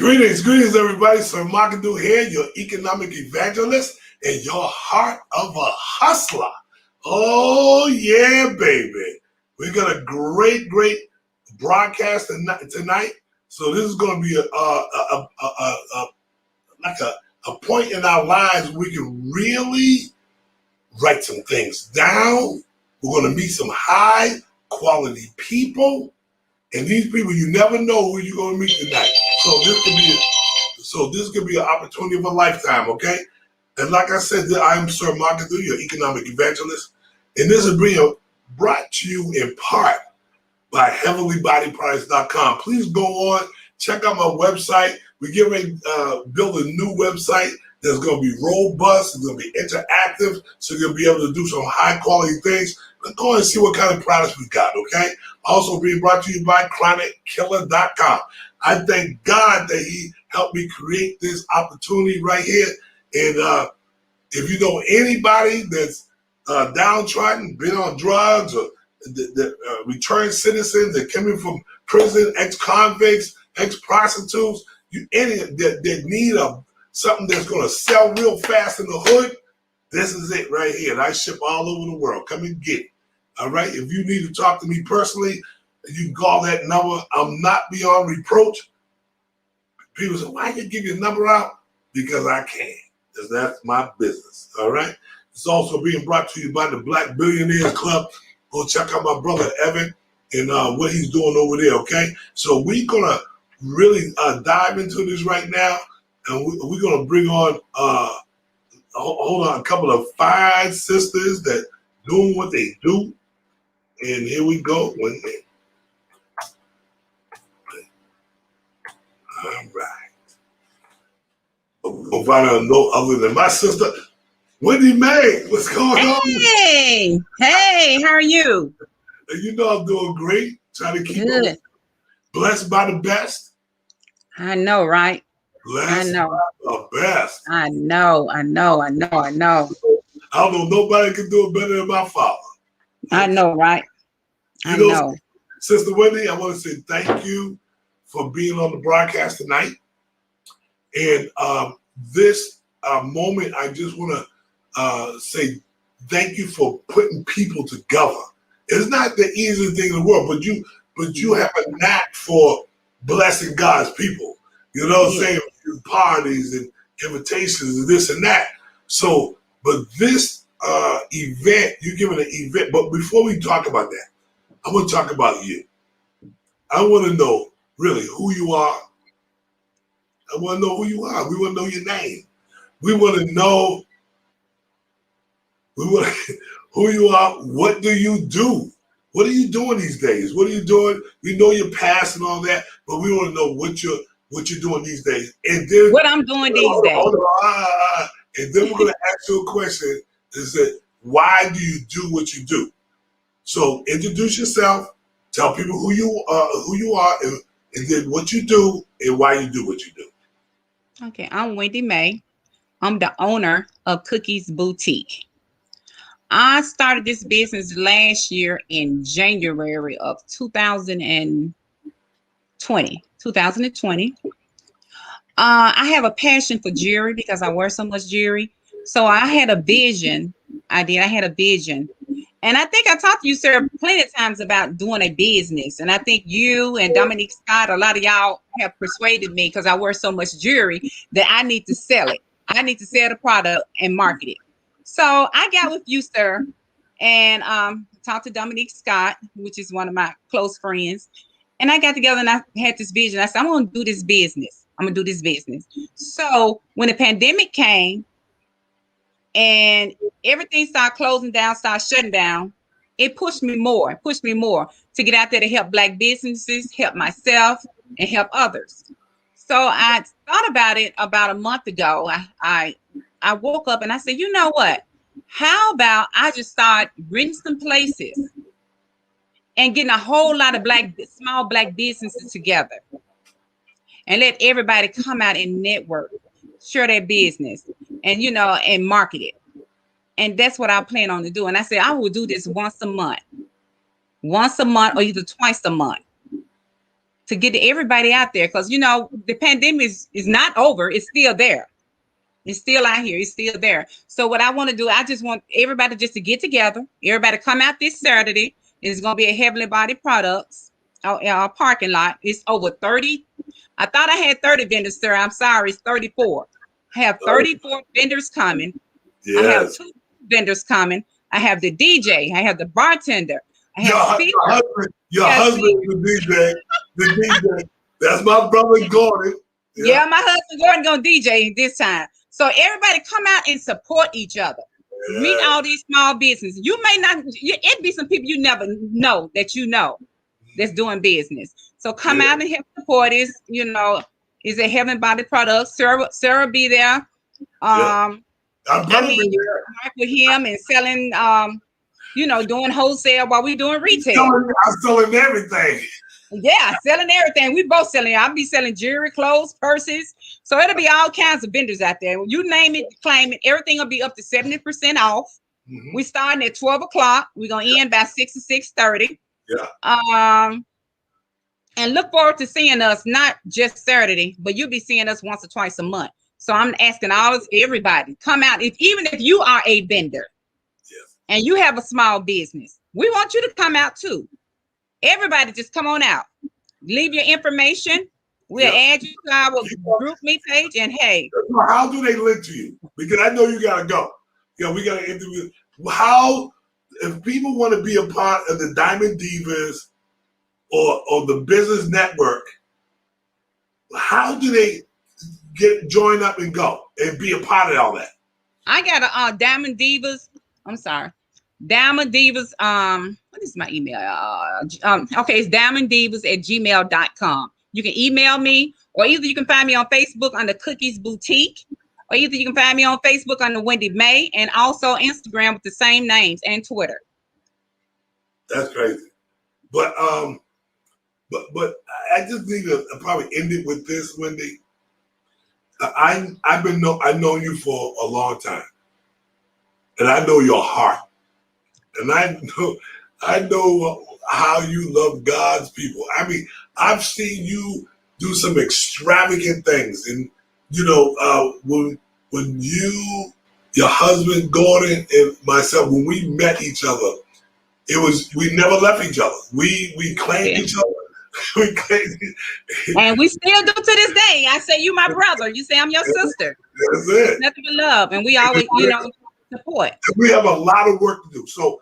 Greetings, everybody. Sir Markadu here, your economic evangelist and your heart of a hustler. Oh, yeah, baby. We got a great broadcast tonight. So this is going to be a point in our lives where we can really write some things down. We're going to meet some high quality people. And these people, you never know who you're going to meet tonight. So this could be an opportunity of a lifetime, okay? And like I said, I am Sir Markadu, your economic evangelist. And this is being brought to you in part by heavenlybodyproducts.com. Please go on, check out my website. We're getting ready to build a new website that's going to be robust, it's going to be interactive, so you're going to be able to do some high quality things. But go and see what kind of products we got, okay? Also being brought to you by chronickiller.com. I thank God that he helped me create this opportunity right here. And if you know anybody that's downtrodden, been on drugs, or the returned citizens that coming from prison, ex-convicts, ex-prostitutes, that need something that's going to sell real fast in the hood, this is it right here. And I ship all over the world. Come and get it. All right? If you need to talk to me personally, you can call that number. I'm not beyond reproach. People say, why you give your number out? Because I can. Because that's my business. All right? It's also being brought to you by the Black Billionaires Club. Go check out my brother Evan and what he's doing over there, okay? So we're going to really dive into this right now. And we're going to bring on, hold on, a couple of fine sisters that doing what they do. And here we go. All right. We'll find out no other than my sister, Wendy Mae. What's going on? Hey, how are you? You know I'm doing great. Trying to keep up. Blessed by the best. I know, right? Blessed by the best. I know. I don't know, nobody can do it better than my father. I know, right? I know. Sister Wendy, I want to say thank you for being on the broadcast tonight. And this moment, I just want to say thank you for putting people together. It's not the easiest thing in the world, but you have a knack for blessing God's people. You know what I'm saying? Parties and invitations and this and that. So, but this event, you're giving an event. But before we talk about that, I want to talk about you. I want to know really who you are. I want to know who you are. We want to know your name. We want to know who you are. What do you do? What are you doing these days? What are you doing? We know your past and all that, but we want to know what you're doing these days. And then what I'm doing these days. And then we're going to ask you a question. Is that why do you do what you do? So introduce yourself. Tell people who you are, and then what you do and why you do what you do. Okay, I'm Wendy Mae. I'm the owner of Cookies Boutique. I started this business last year in January of 2020. I have a passion for jewelry because I wear so much jewelry. So I had a vision. I had a vision. And I think I talked to you, sir, plenty of times about doing a business. And I think you and Dominique Scott, a lot of y'all have persuaded me because I wear so much jewelry that I need to sell it. I need to sell the product and market it. So I got with you, sir, and talked to Dominique Scott, which is one of my close friends. And I got together and I had this vision. I said, I'm going to do this business. So when the pandemic came and everything started closing down, started shutting down, it pushed me more to get out there to help Black businesses, help myself, and help others. So I thought about it about a month ago. I woke up and I said, you know what? How about I just start renting some places and getting a whole lot of small Black businesses together and let everybody come out and network, share their business, and and market it. And that's what I plan on to do. And I said, I will do this once a month or either twice a month. to get everybody out there, because the pandemic is not over. It's still there. It's still out here. It's still there. So what I want to do, I just want everybody just to get together. Everybody come out this Saturday. It's going to be a Heavenly Body Products parking lot. It's over 30. I thought I had 30 vendors, sir. I'm sorry. It's 34. I have 34 vendors coming. Yes. I have 2 vendors coming. I have the DJ. I have the bartender. I have your husband, the DJ. That's my brother Gordon. Yeah, my husband Gordon gonna DJ this time. So everybody come out and support each other. Yeah. Meet all these small businesses. You may not, it'd be some people you never know that's doing business. So come out and help support us. Is a Heaven Body Products. Sarah be there. I mean, you work with him and selling, doing wholesale while we doing retail. I'm selling everything. Yeah, selling everything. We both selling. I'll be selling jewelry, clothes, purses. So it'll be all kinds of vendors out there. You name it, claim it. Everything will be up to 70% off. Mm-hmm. We starting at 12 o'clock. We're gonna end by 6 or 6:30. Yeah. And look forward to seeing us, not just Saturday, but you'll be seeing us once or twice a month. So I'm asking everybody, come out. Even if you are a vendor, and you have a small business, we want you to come out too. Everybody just come on out. Leave your information. We'll add you to our group me page. And hey. How do they link to you? Because I know you got to go. We got to interview. How, if people want to be a part of the Diamond Divas or the business network, how do they join up and go and be a part of all that? I got a Diamond Divas. I'm sorry. Diamond Divas, what is my email? Okay, it's diamonddivas@gmail.com. You can email me, or either you can find me on Facebook under Cookies Boutique, or either you can find me on Facebook under Wendy May, and also Instagram with the same names, and Twitter. That's crazy. But I just need to probably end it with this, Wendy. I've known you for a long time, and I know your heart. And I know how you love God's people. I mean, I've seen you do some extravagant things. And, when you, your husband, Gordon, and myself, when we met each other, we never left each other. We claimed each other. And we still do to this day. I say, you my brother. You say, I'm your sister. That's it. Nothing but love. And we always, support. We have a lot of work to do. So,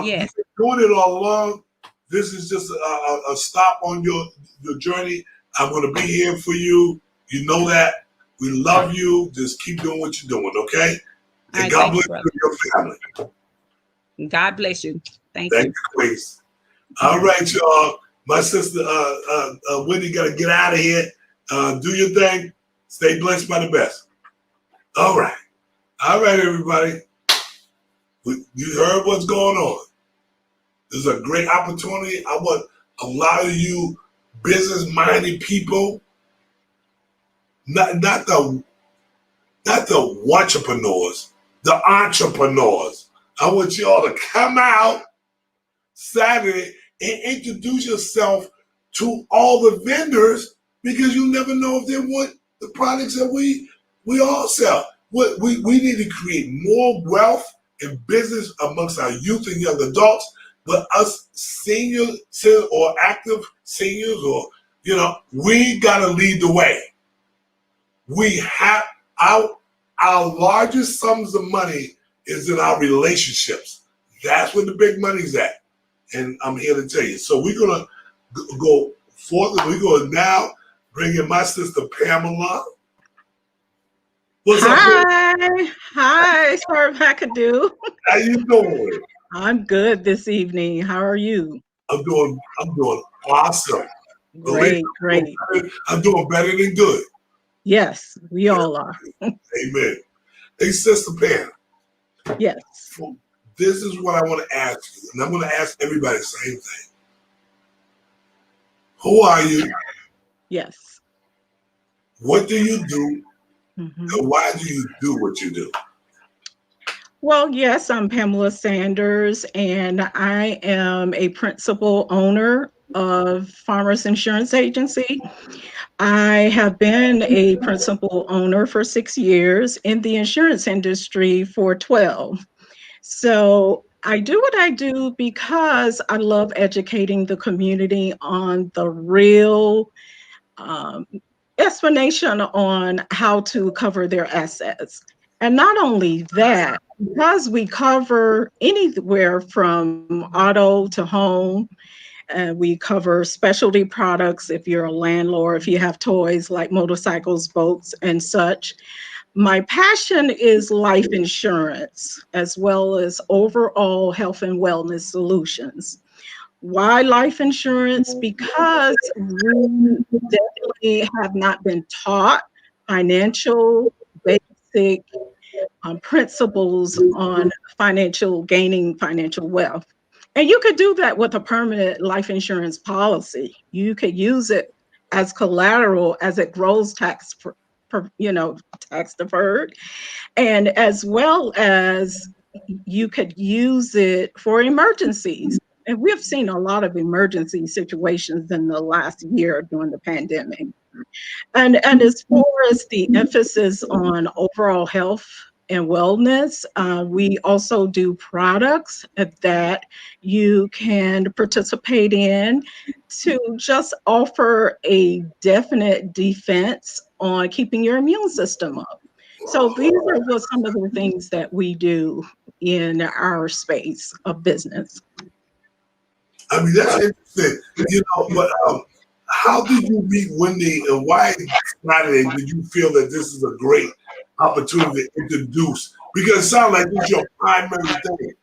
you've been doing it all along. This is just a stop on your journey. I'm going to be here for you. You know that. We love you. Just keep doing what you're doing, okay? And God bless you and your family. God bless you. Thank you, please. All right, y'all. My sister Wendy got to get out of here. Do your thing. Stay blessed by the best. All right, everybody. You heard what's going on. This is a great opportunity. I want a lot of you business-minded people, not the entrepreneurs, the entrepreneurs. I want you all to come out Saturday and introduce yourself to all the vendors, because you never know if they want the products that we all sell. We need to create more wealth and business amongst our youth and young adults, but us seniors or active seniors, or we gotta lead the way. We have our largest sums of money is in our relationships. That's where the big money's at, and I'm here to tell you. So we're gonna go forth. We're gonna now bring in my sister Pamela. What's up? Hi, sorry if I could do. How you doing? I'm good this evening. How are you? I'm doing awesome. Great. I'm doing better than good. Yes, we all are. Amen. Hey, Sister Pam. Yes. This is what I want to ask you, and I'm going to ask everybody the same thing. Who are you? Yes. What do you do? Mm-hmm. And why do you do what you do? Well, yes, I'm Pamela Sanders, and I am a principal owner of Farmers Insurance Agency. I have been a principal owner for 6 years, in the insurance industry for 12. So I do what I do because I love educating the community on the real um, explanation on how to cover their assets. And not only that, because we cover anywhere from auto to home, we cover specialty products if you're a landlord, if you have toys like motorcycles, boats, and such. My passion is life insurance as well as overall health and wellness solutions. Why life insurance? Because we definitely have not been taught financial basic principles on gaining financial wealth. And you could do that with a permanent life insurance policy. You could use it as collateral as it grows tax deferred, and as well as you could use it for emergencies. And we've seen a lot of emergency situations in the last year during the pandemic. And as far as the emphasis on overall health and wellness, we also do products that you can participate in to just offer a definite defense on keeping your immune system up. So these are what some of the things that we do in our space of business. I mean, that's interesting. But how did you meet Wendy, and why Saturday did you feel that this is a great opportunity to introduce? Because it sounds like this is your primary thing.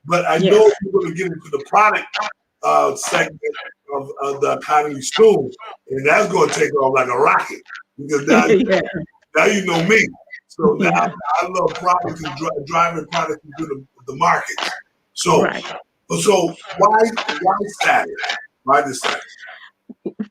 But I know Yes. you're going to get into the product segment of the economy soon, and that's going to take off like a rocket. Because Yeah. now you know me. So now Yeah. I love products and driving products into the market. So Right. so why Saturday? Why this Saturday?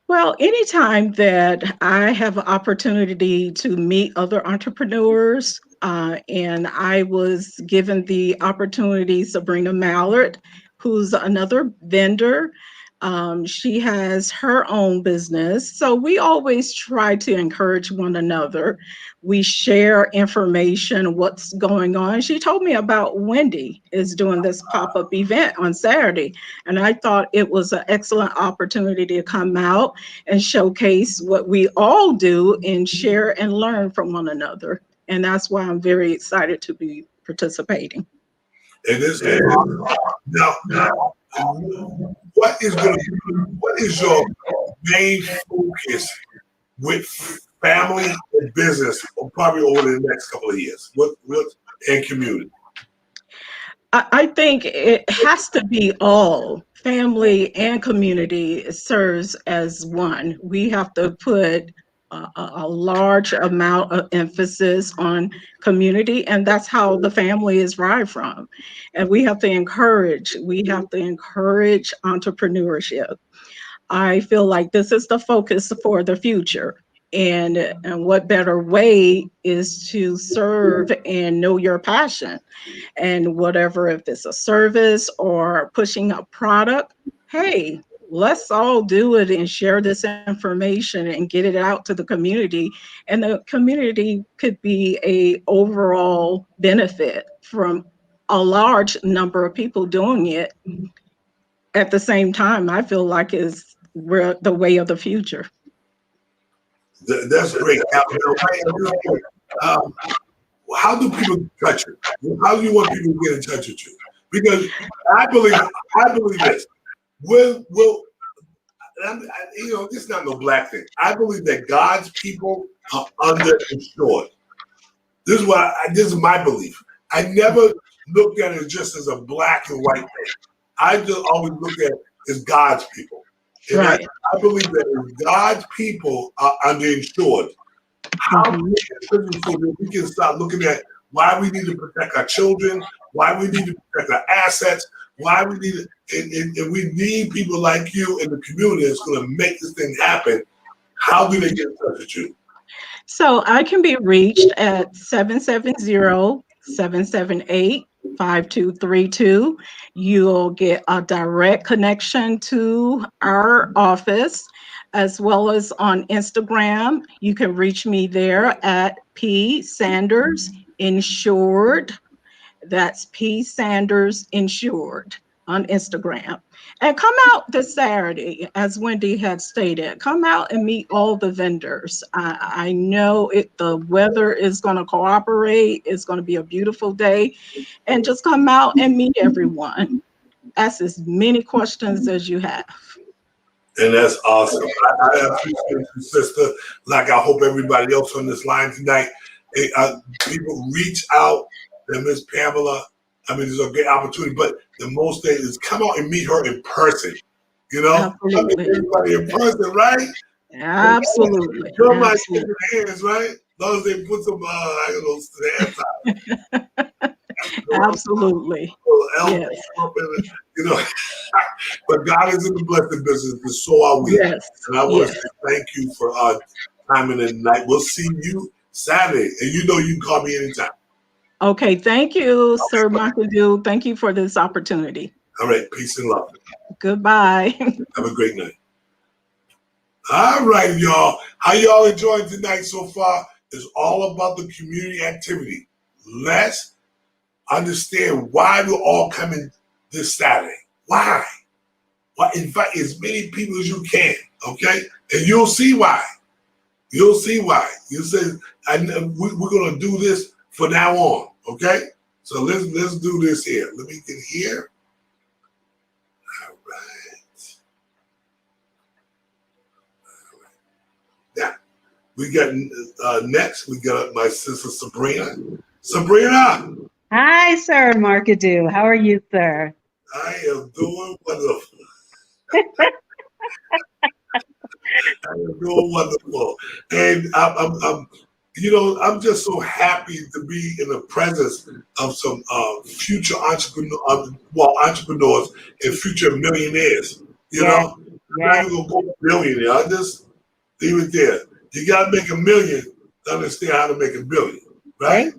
Well, anytime that I have an opportunity to meet other entrepreneurs, and I was given the opportunity, Sabrina Mallard, who's another vendor, she has her own business. So we always try to encourage one another. We share information, what's going on. She told me about Wendy is doing this pop-up event on Saturday. And I thought it was an excellent opportunity to come out and showcase what we all do and share and learn from one another. And that's why I'm very excited to be participating. And this is now. What is your main focus with family and business, probably over the next couple of years? What and community? I think it has to be all family and community serves as one. We have to put a large amount of emphasis on community, and that's how the family is derived from. And we have to encourage entrepreneurship. I feel like this is the focus for the future. And what better way is to serve and know your passion, and whatever, if it's a service or pushing a product, hey, let's all do it and share this information and get it out to the community. And the community could be a overall benefit from a large number of people doing it at the same time. I feel like is the way of the future. That's great. Um, how do people touch you? How do you want people to get in touch with you? Because I believe this. Will this is not no black thing. I believe that God's people are underinsured. This is my belief. I never looked at it just as a black and white thing. I just always look at it as God's people. And Right. I believe that if God's people are underinsured, how Mhm. so that we can start looking at why we need to protect our children, why we need to protect our assets, why we need and we need people like you in the community that's going to make this thing happen. How do they get in touch with you? So I can be reached at 770 778-5232. You'll get a direct connection to our office, as well as on Instagram. You can reach me there at P Sanders Insured. That's P Sanders Insured on Instagram. And come out this Saturday, as Wendy had stated. Come out and meet all the vendors. I know the weather is going to cooperate. It's going to be a beautiful day. And just come out and meet everyone. Ask as many questions as you have. And that's awesome. I appreciate you, sister. Like I hope everybody else on this line tonight, people reach out to Miss Pamela. I mean, it's a great opportunity, but the most thing is come out and meet her in person. You know, Absolutely. everybody in person, right? Absolutely. Girl might shake their hands, right? As long as they put some, hands out. Absolutely. Yes. You know, but God is in the blessing business, and so are we. Yes. And I want to say thank you for time in the night. We'll see you Saturday, and you know you can call me anytime. Okay, thank you, Sir McAdoo. Thank you for this opportunity. All right, peace and love. Goodbye. Have a great night. All right, y'all. How y'all enjoying tonight so far? It's all about the community activity. Let's understand why we're all coming this Saturday. Why? Well, invite as many people as you can, okay? And you'll see why. You'll see why. You say, we're going to do this from now on, okay? So let's do this here. Let me get here. All right. Now, we got next, we got my sister Sabrina. Sabrina! Hi, Sir Markadoo. How are you, sir? I am doing wonderful. I am doing wonderful. And I'm just so happy to be in the presence of some future entrepreneurs and future millionaires. You know, I'm not even gonna go billionaire. I just leave it there. You gotta make $1 million to understand how to make $1 billion, right?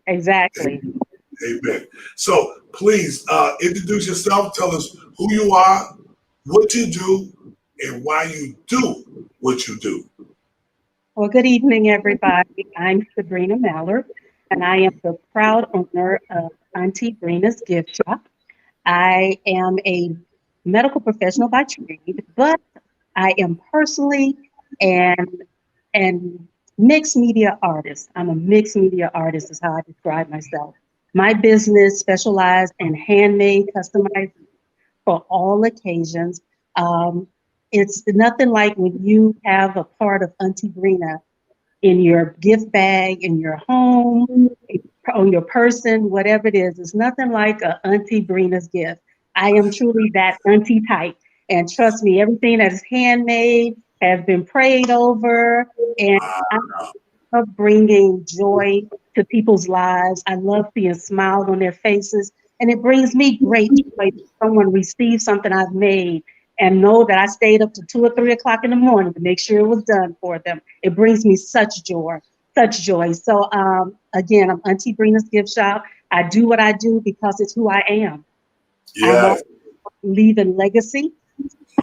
Exactly. Amen. So please introduce yourself. Tell us who you are, what you do, and why you do what you do. Well, good evening, everybody. I'm Sabrina Mallard, and I am the proud owner of Auntie Brina's Gift Shop. I am a medical professional by trade, but I am personally and mixed media artist. I'm a mixed media artist is how I describe myself. My business specializes in handmade, customized for all occasions. It's nothing like when you have a part of Auntie Brina in your gift bag, in your home, on your person, whatever it is. It's nothing like a Auntie Brina's gift. I am truly that auntie type. And trust me, everything that is handmade has been prayed over. And I love bringing joy to people's lives. I love seeing smiles on their faces. And it brings me great joy when someone receives something I've made and know that I stayed up to 2 or 3 o'clock in the morning to make sure it was done for them. It brings me such joy, such joy. So again, I'm Auntie Brina's Gift Shop. I do what I do because it's who I am. Yeah. I want to leave a legacy.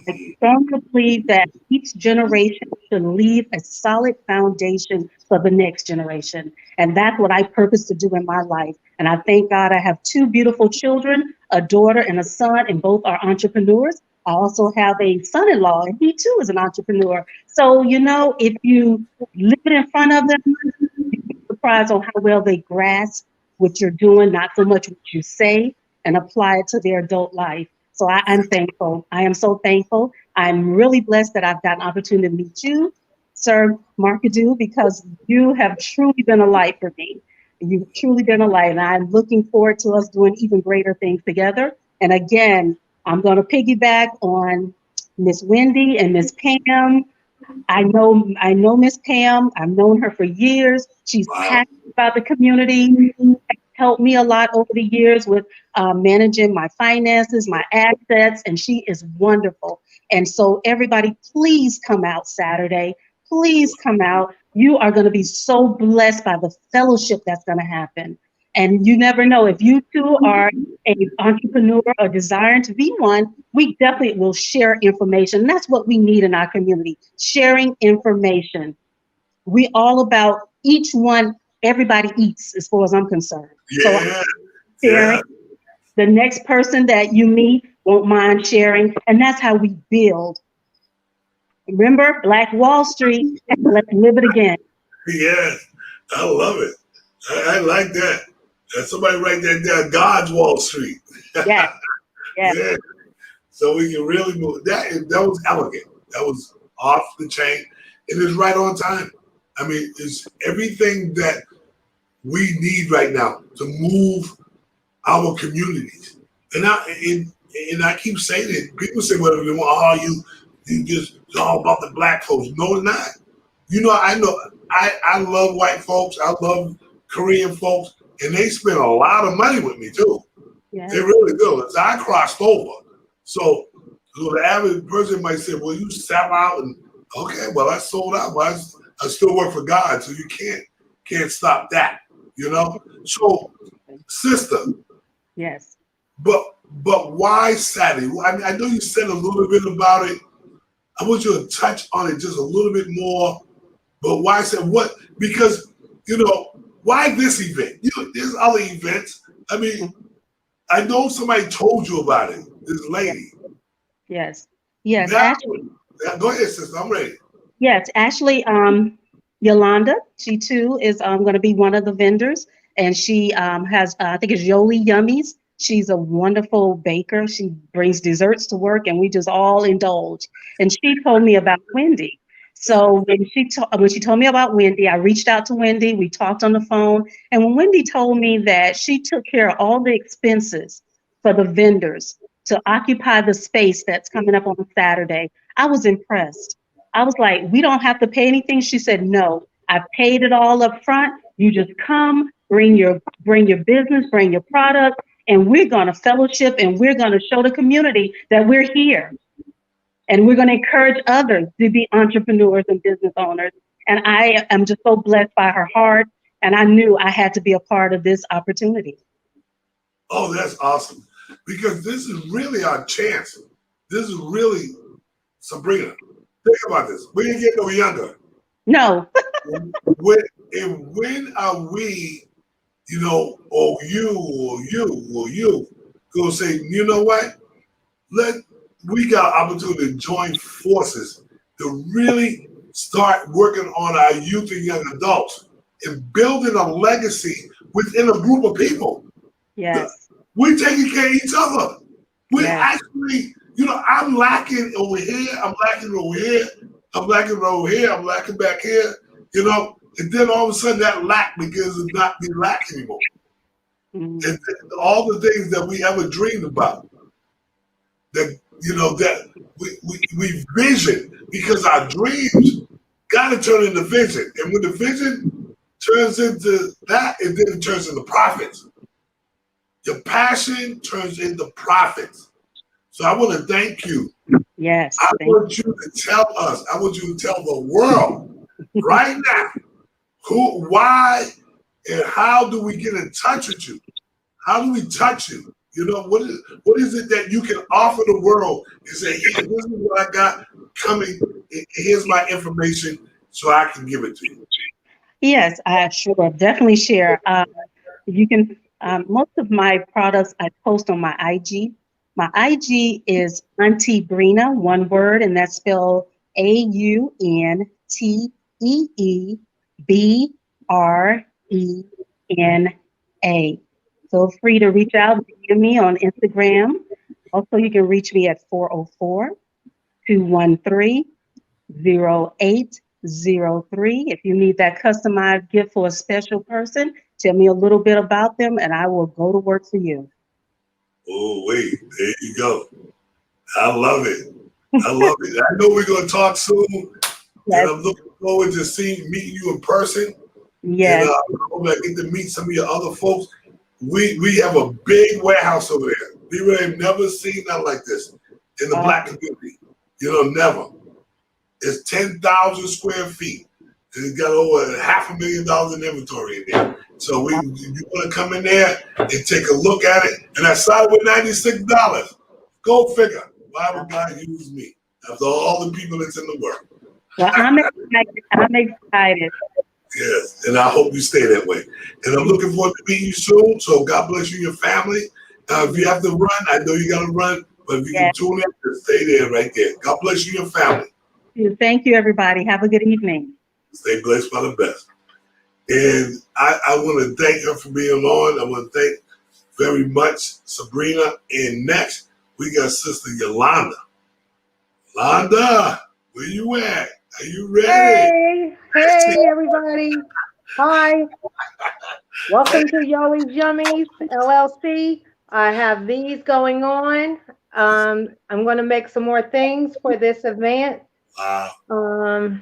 I strongly believe that each generation should leave a solid foundation for the next generation. And that's what I purpose to do in my life. And I thank God I have 2 beautiful children, a daughter and a son, and both are entrepreneurs. I also have a son-in-law, and he too is an entrepreneur. So, if you live it in front of them, you'd be surprised on how well they grasp what you're doing, not so much what you say, and apply it to their adult life. So I'm thankful. I am so thankful. I'm really blessed that I've got an opportunity to meet you, Sir Markadoo, because you have truly been a light for me. You've truly been a light, and I'm looking forward to us doing even greater things together. And again, I'm going to piggyback on Miss Wendy and Miss Pam. I know Miss Pam. I've known her for years. She's passionate about the community. Helped me a lot over the years with managing my finances, my assets, and she is wonderful. And so everybody, please come out Saturday. Please come out. You are going to be so blessed by the fellowship that's going to happen. And you never know, if you two are an entrepreneur or desiring to be one, we definitely will share information. And that's what we need in our community, sharing information. We all about each one, everybody eats as far as I'm concerned. So Yeah, sharing, yeah, the next person that you meet won't mind sharing. And that's how we build. Remember, Black Wall Street, let's live it again. yeah. I love it. I like that. Somebody write that down. God's Wall Street. Yes, yes. Yeah. So we can really move. That was elegant. That was off the chain. It is right on time. I mean, it's everything that we need right now to move our communities. And I keep saying it. People say whatever they want. Oh, you just it's all about the black folks. No, it's not. You know, I love white folks. I love Korean folks, and they spend a lot of money with me too. Yes. They really do. So I crossed over. So the average person might say, "Well, you sell out," and okay, well, I sold out, but I still work for God, so you can't stop that. You know. So, sister, Yes. but why Saturday? I know you said a little bit about it. I want you to touch on it just a little bit more. But why said what? Because why this event? There's other events. I mean, I know somebody told you about it. This lady. Yes. Yes. Now, Actually, go ahead, sister. I'm ready. yes. Actually, Yolanda, she too is going to be one of the vendors, and she has I think it's Yoli Yummies. She's a wonderful baker. She brings desserts to work, and we just all indulge. And she told me about Wendy. So when she told me about Wendy, I reached out to Wendy. We talked on the phone, and when Wendy told me that she took care of all the expenses for the vendors to occupy the space that's coming up on Saturday, I was impressed. I was like, we don't have to pay anything. She said, no, I paid it all up front. You just come, bring your business, bring your product, and we're gonna fellowship and we're gonna show the community that we're here. And we're gonna encourage others to be entrepreneurs and business owners. And I am just so blessed by her heart. And I knew I had to be a part of this opportunity. Oh, that's awesome. Because this is really our chance. This is really Sabrina. Think about this. We didn't get no younger. No. When are we, or you, gonna say, you know what? We got an opportunity to join forces to really start working on our youth and young adults and building a legacy within a group of people. Yes. We're taking care of each other. We're Yes. actually, I'm lacking over here, I'm lacking over here, I'm lacking over here, I'm lacking back here, and then all of a sudden that lack begins to not be lack anymore. Mhm. And all the things that we ever dreamed about, that that we vision, because our dreams got to turn into vision, and when the vision turns into that, and then it turns into profits. Your passion turns into profits. So I want to thank you. Yes. I want you to tell us. I want you to tell the world right now why, and how do we get in touch with you? How do we touch you? What is it that you can offer the world and say, here, this is what I got coming. Here's my information so I can give it to you. Yes, I sure definitely share. You can most of my products I post on my IG. My IG is Auntie Brina, one word, and that's spelled AUNTEEBRENA. Feel free to reach out to me on Instagram. Also, you can reach me at 404-213-0803. If you need that customized gift for a special person, tell me a little bit about them and I will go to work for you. Oh, wait, there you go. I love it. I love it. I know we're going to talk soon, Yes. and I'm looking forward to meeting you in person. Yes. And I hope I get to meet some of your other folks. We have a big warehouse over there. People have never seen nothing like this in the Black community. Never. It's 10,000 square feet. It's got over $500,000 in inventory in there. So you want to come in there and take a look at it. And I started with $96. Go figure. Why would God use me after all the people that's in the world? Well, I'm excited. I'm excited. Yes, and I hope you stay that way. And I'm looking forward to meeting you soon. So God bless you and your family. If you have to run, I know you got to run, but if you can tune in, stay there right there. God bless you and your family. Thank you, everybody. Have a good evening. Stay blessed by the best. And I want to thank her for being on. I want to thank very much Sabrina. And next, we got Sister Yolanda. Yolanda, where you at? Are you ready? Hey, everybody. Hi. Welcome to Yoey's Yummies LLC. I have these going on. I'm going to make some more things for this event. Wow.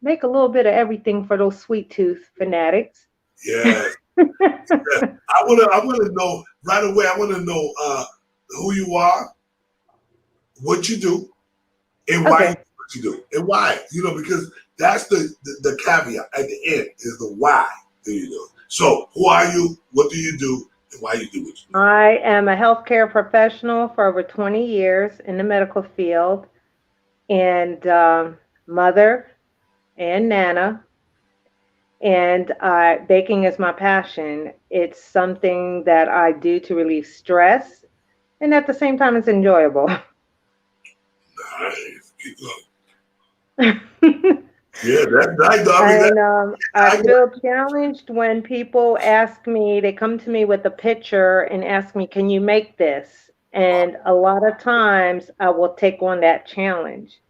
Make a little bit of everything for those sweet tooth fanatics. Yes. Yeah. I want to know right away. I want to know who you are, what you do, and why you do what you do, and why. Because that's the caveat at the end is the why do you do it. So who are you? What do you do? And why you do what you do? I am a healthcare professional for over 20 years in the medical field, and mother and nana. And baking is my passion. It's something that I do to relieve stress, and at the same time, it's enjoyable. Nice. Keep going. Yeah, that's nice. I feel challenged when people ask me, they come to me with a picture and ask me, can you make this? And a lot of times I will take on that challenge.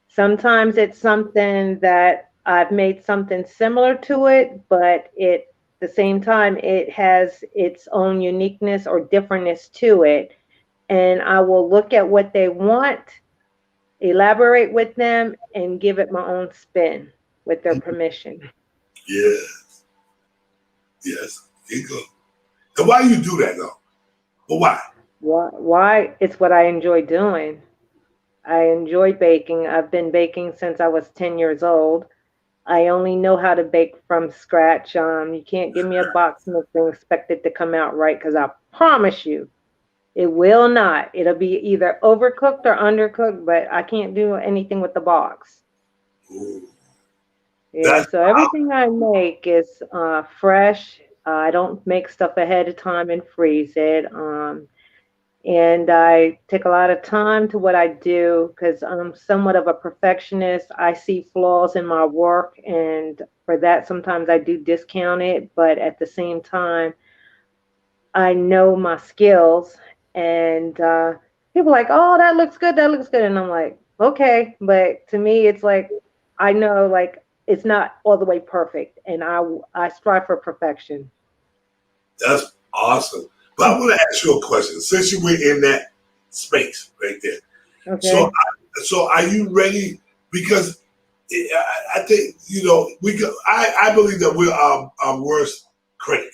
Sometimes it's something that I've made something similar to it, but at the same time, it has its own uniqueness or differentness to it. And I will look at what they want, elaborate with them, and give it my own spin with their permission. Yes. Yes. Keep going. And why do you do that, though? But why? Why? It's what I enjoy doing. I enjoy baking. I've been baking since I was 10 years old. I only know how to bake from scratch. You can't give me a box mix and expect it to come out right, because I promise you, it will not. It'll be either overcooked or undercooked, but I can't do anything with the box. Ooh. Yeah, so everything I make is fresh. I don't make stuff ahead of time and freeze it. And I take a lot of time to what I do because I'm somewhat of a perfectionist. I see flaws in my work, and for that, sometimes I do discount it. But at the same time, I know my skills, and people are like, oh, that looks good. That looks good. And I'm like, okay. But to me, it's like, I know, like, it's not all the way perfect. And I strive for perfection. That's awesome. But I want to ask you a question. Since you were in that space right there, okay. So are you ready? Because I think I believe that we're our worst critic.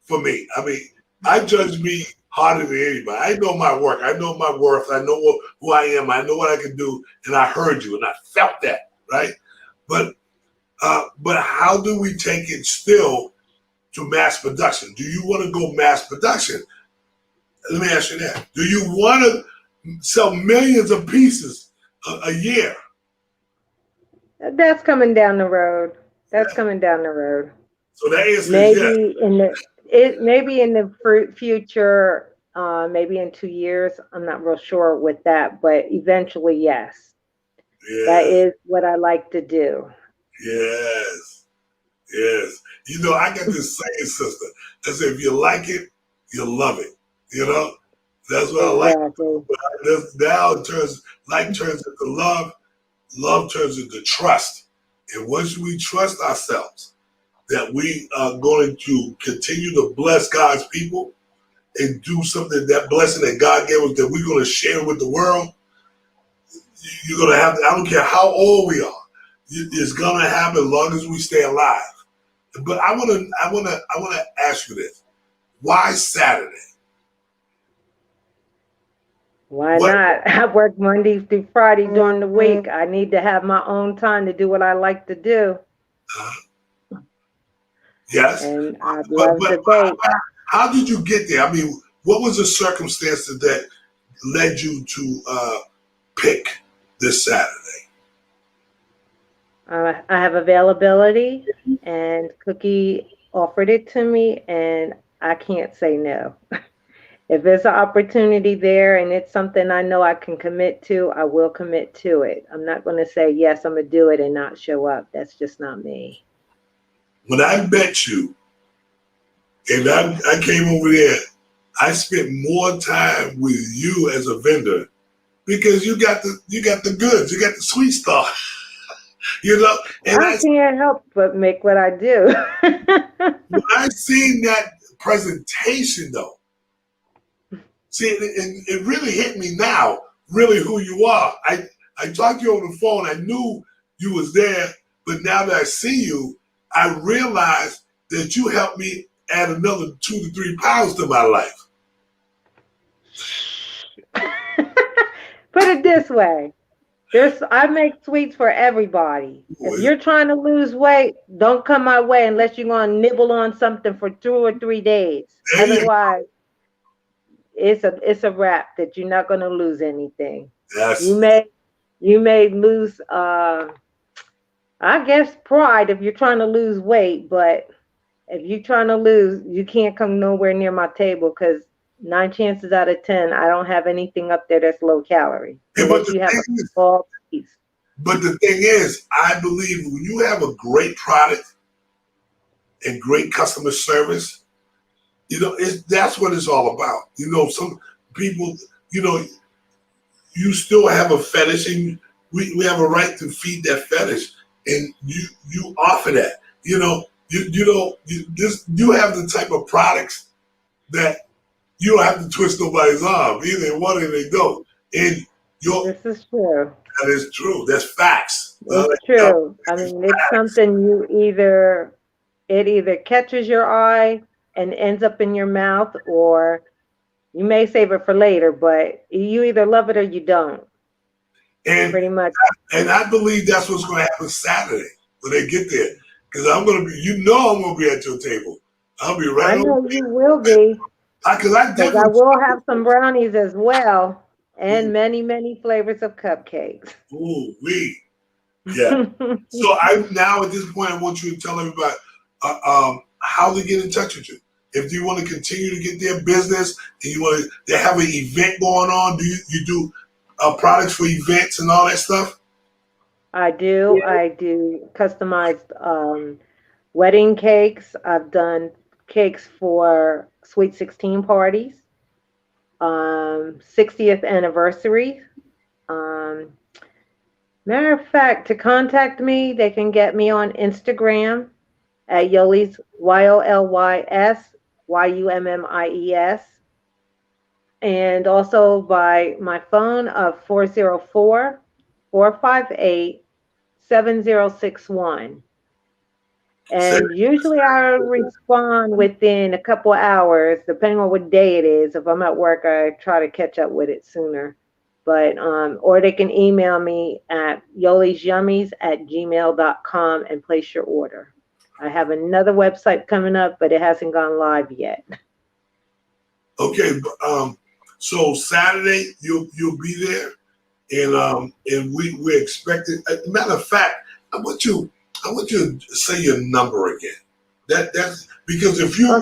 For me, I mean, I judge me harder than anybody. I know my work. I know my worth. I know who I am. I know what I can do. And I heard you, and I felt that, right? But how do we take it still to mass production? Do you want to go mass production? Let me ask you that. Do you want to sell millions of pieces a year? That's coming down the road. That's coming down the road. So that answer maybe is maybe in the future, maybe in 2 years. I'm not real sure with that, but eventually, yes. Yeah. That is what I like to do. Yes. Yes. I got this saying, sister. I said, if you like it, you'll love it. That's what exactly. I like. But now like turns into love. Love turns into trust. And once we trust ourselves that we are going to continue to bless God's people and do something, that blessing that God gave us, that we're going to share with the world, you're going to have to, I don't care how old we are, it's going to happen as long as we stay alive. But I want to ask you this. Why Saturday? Why What? not? I work Monday through Friday during the week. I need to have my own time to do what I like to do. Yes. And I But love debate. how did you get there? I mean, what was the circumstances that led you to pick this Saturday? I have availability, and Cookie offered it to me, and I can't say no. If there's an opportunity there and it's something I know I can commit to, I will commit to it. I'm not going to say, yes, I'm going to do it and not show up. That's just not me. When I met you and I came over there, I spent more time with you as a vendor because you got the goods, you got the sweet stuff, you know. And I can't help but make what I do. when I seen that presentation, though, see, it really hit me now, really who you are. I talked to you on the phone. I knew you was there, but now that I see you, I realized that you helped me add another 2 to 3 pounds to my life. Put it this way. I make sweets for everybody. If you're trying to lose weight, don't come my way unless you're going to nibble on something for 2 or 3 days. Otherwise, it's a wrap that you're not going to lose anything. Yes. You may lose, I guess, pride if you're trying to lose weight, but if you're trying to lose, you can't come nowhere near my table because 9 chances out of 10, I don't have anything up there that's low calorie. Unless you have a small piece. But the thing is, I believe when you have a great product and great customer service, you know, that's what it's all about. You know, some people, you know, you still have a fetish, and we have a right to feed that fetish, and you offer that. You know, you have the type of products that you don't have to twist nobody's arm. Either they want it or they don't. And this is true. That is true. That's facts. It's true. I mean, it's something it either catches your eye and ends up in your mouth, or you may save it for later, but you either love it or you don't. And pretty much. And I believe that's what's going to happen Saturday when they get there. Because I'm going to be, I'm going to be at your table. I'll be right I know over you will be. Because I will have some brownies as well, and many, many flavors of cupcakes. Ooh, yeah. So now at this point, I want you to tell everybody how to get in touch with you. If you want to continue to get their business and you want to have an event going on, do you do products for events and all that stuff? I do. Yeah. I do customized wedding cakes. I've done cakes for Sweet 16 parties, 60th anniversary. Matter of fact, to contact me, they can get me on Instagram at Yolys, YOLYS, and also by my phone of 404-458-7061. And usually I respond within a couple hours, depending on what day it is. If I'm at work, I try to catch up with it sooner. But or they can email me at yolysyummies@gmail.com and place your order. I have another website coming up, but it hasn't gone live yet. Okay, so Saturday you'll be there, and we're expecting. As a matter of fact, I want you to say your number again. That's because if you're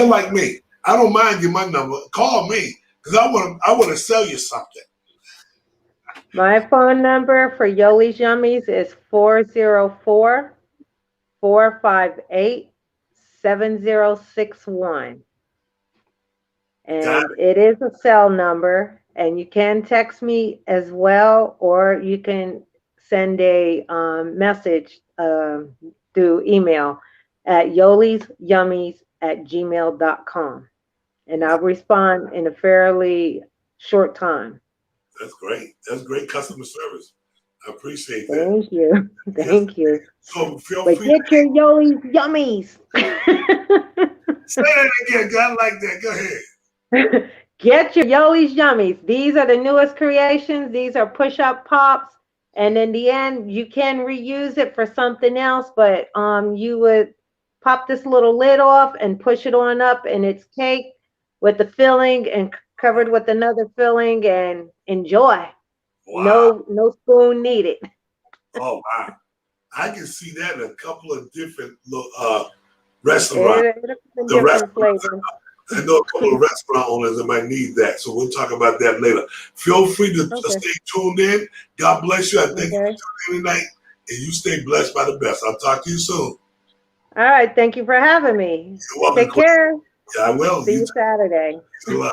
like me, I don't mind getting my number. Call me because I want to sell you something. My phone number for Yolys Yummies is 404-458-7061. And it is a cell number, and you can text me as well, or you can send a message through email at yolysyummies@gmail.com. And I'll respond in a fairly short time. That's great. That's great customer service. I appreciate that. Thank you. Thank you. So feel free. Get your Yolys Yummies. Say that again. God like that. Go ahead. Get your Yoey's Yummies. These are the newest creations. These are push-up pops. And in the end, you can reuse it for something else, but you would pop this little lid off and push it on up, and it's cake with the filling and covered with another filling, and enjoy. Wow. No spoon needed. Oh, wow. I can see that in a couple of different restaurants. It'll come in The different restaurants, flavors. I know a couple of restaurant owners that might need that. So we'll talk about that later. Feel free to Okay. stay tuned in. God bless you. I thank you Okay. for tuning in tonight. And you stay blessed by the best. I'll talk to you soon. All right. Thank you for having me. You're welcome. Take care. Yeah, I will. See you Saturday. I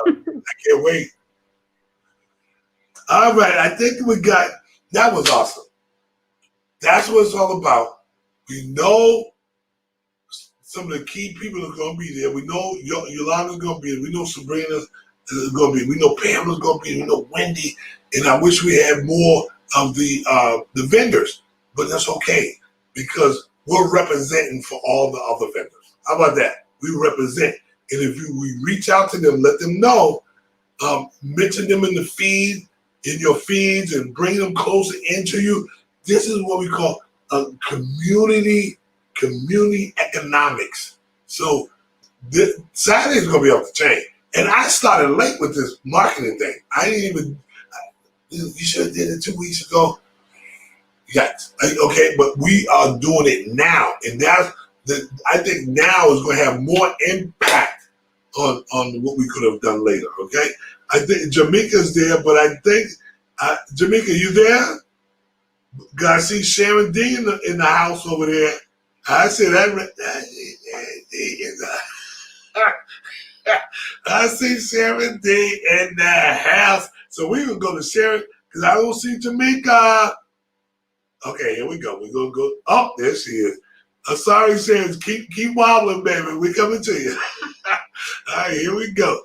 can't wait. All right. I think that was awesome. That's what it's all about. We know some of the key people are going to be there. We know Yolanda's going to be there. We know Sabrina's going to be. We know Pamela's going to be there. We know Wendy. And I wish we had more of the vendors, but that's okay because we're representing for all the other vendors. How about that? We represent, and if we reach out to them, let them know, mention them in the feed, in your feeds, and bring them closer into you. This is what we call a community economics. So Saturday is going to be off the chain. And I started late with this marketing thing. I didn't even, you should have did it 2 weeks ago. Yes. Okay, but we are doing it now. And I think now is going to have more impact on what we could have done later, okay? I think Jamaica's there, but I think, Jamaica, you there? I see Sharon D in the house over there. I see that. I see Sharon D in the house. So we gonna go to Sharon because I don't see Jamaica. Okay, here we go. We're gonna go. Oh, there she is. Sorry, Sharon. Keep wobbling, baby. We're coming to you. All right, here we go.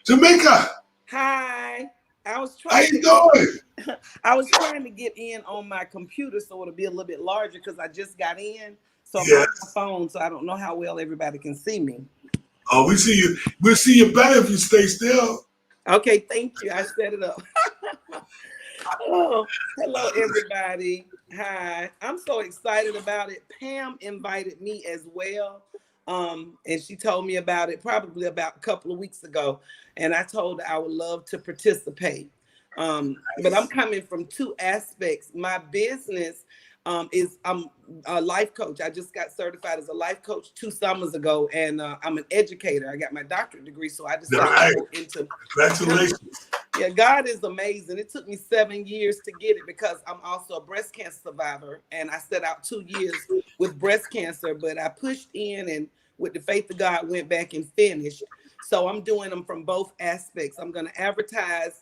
Jamaica. Hi. How you doing? I was trying to get in on my computer so it'll be a little bit larger because I just got in. So I'm on my phone, so I don't know how well everybody can see me. Oh, we see you. We'll see you better if you stay still. Okay, thank you. I set it up. Oh, hello, everybody. Hi. I'm so excited about it. Pam invited me as well. And she told me about it probably about a couple of weeks ago. And I told her I would love to participate. But I'm coming from two aspects. My business is I'm a life coach. I just got certified as a life coach 2 summers ago, and I'm an educator. I got my doctorate degree, so I decided to go into. Congratulations. Yeah, God is amazing. It took me 7 years to get it because I'm also a breast cancer survivor, and I set out 2 years with breast cancer, but I pushed in and with the faith of God went back and finished. So I'm doing them from both aspects. I'm going to advertise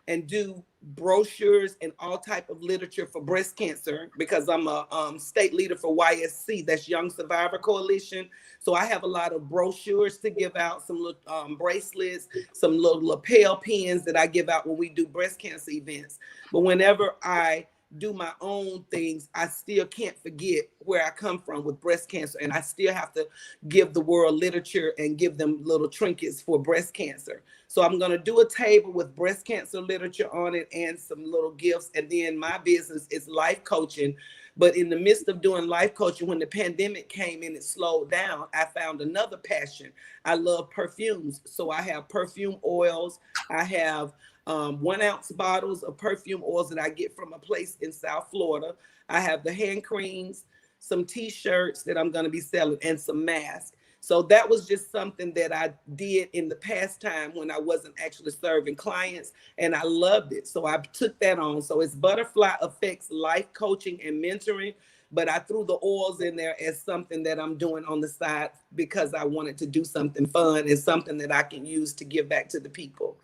and do brochures and all type of literature for breast cancer because I'm a state leader for YSC, that's Young Survivor Coalition. So I have a lot of brochures to give out, some little bracelets, some little lapel pins that I give out when we do breast cancer events. But whenever I do my own things, I still can't forget where I come from with breast cancer. And I still have to give the world literature and give them little trinkets for breast cancer. So I'm going to do a table with breast cancer literature on it and some little gifts. And then my business is life coaching. But in the midst of doing life coaching, when the pandemic came and it slowed down, I found another passion. I love perfumes. So I have perfume oils. I have 1 ounce bottles of perfume oils that I get from a place in South Florida. I have the hand creams, some t-shirts that I'm going to be selling, and some masks. So that was just something that I did in the past time when I wasn't actually serving clients, and I loved it. So I took that on. So it's Butterfly Effects Life Coaching and Mentoring, but I threw the oils in there as something that I'm doing on the side because I wanted to do something fun and something that I can use to give back to the people.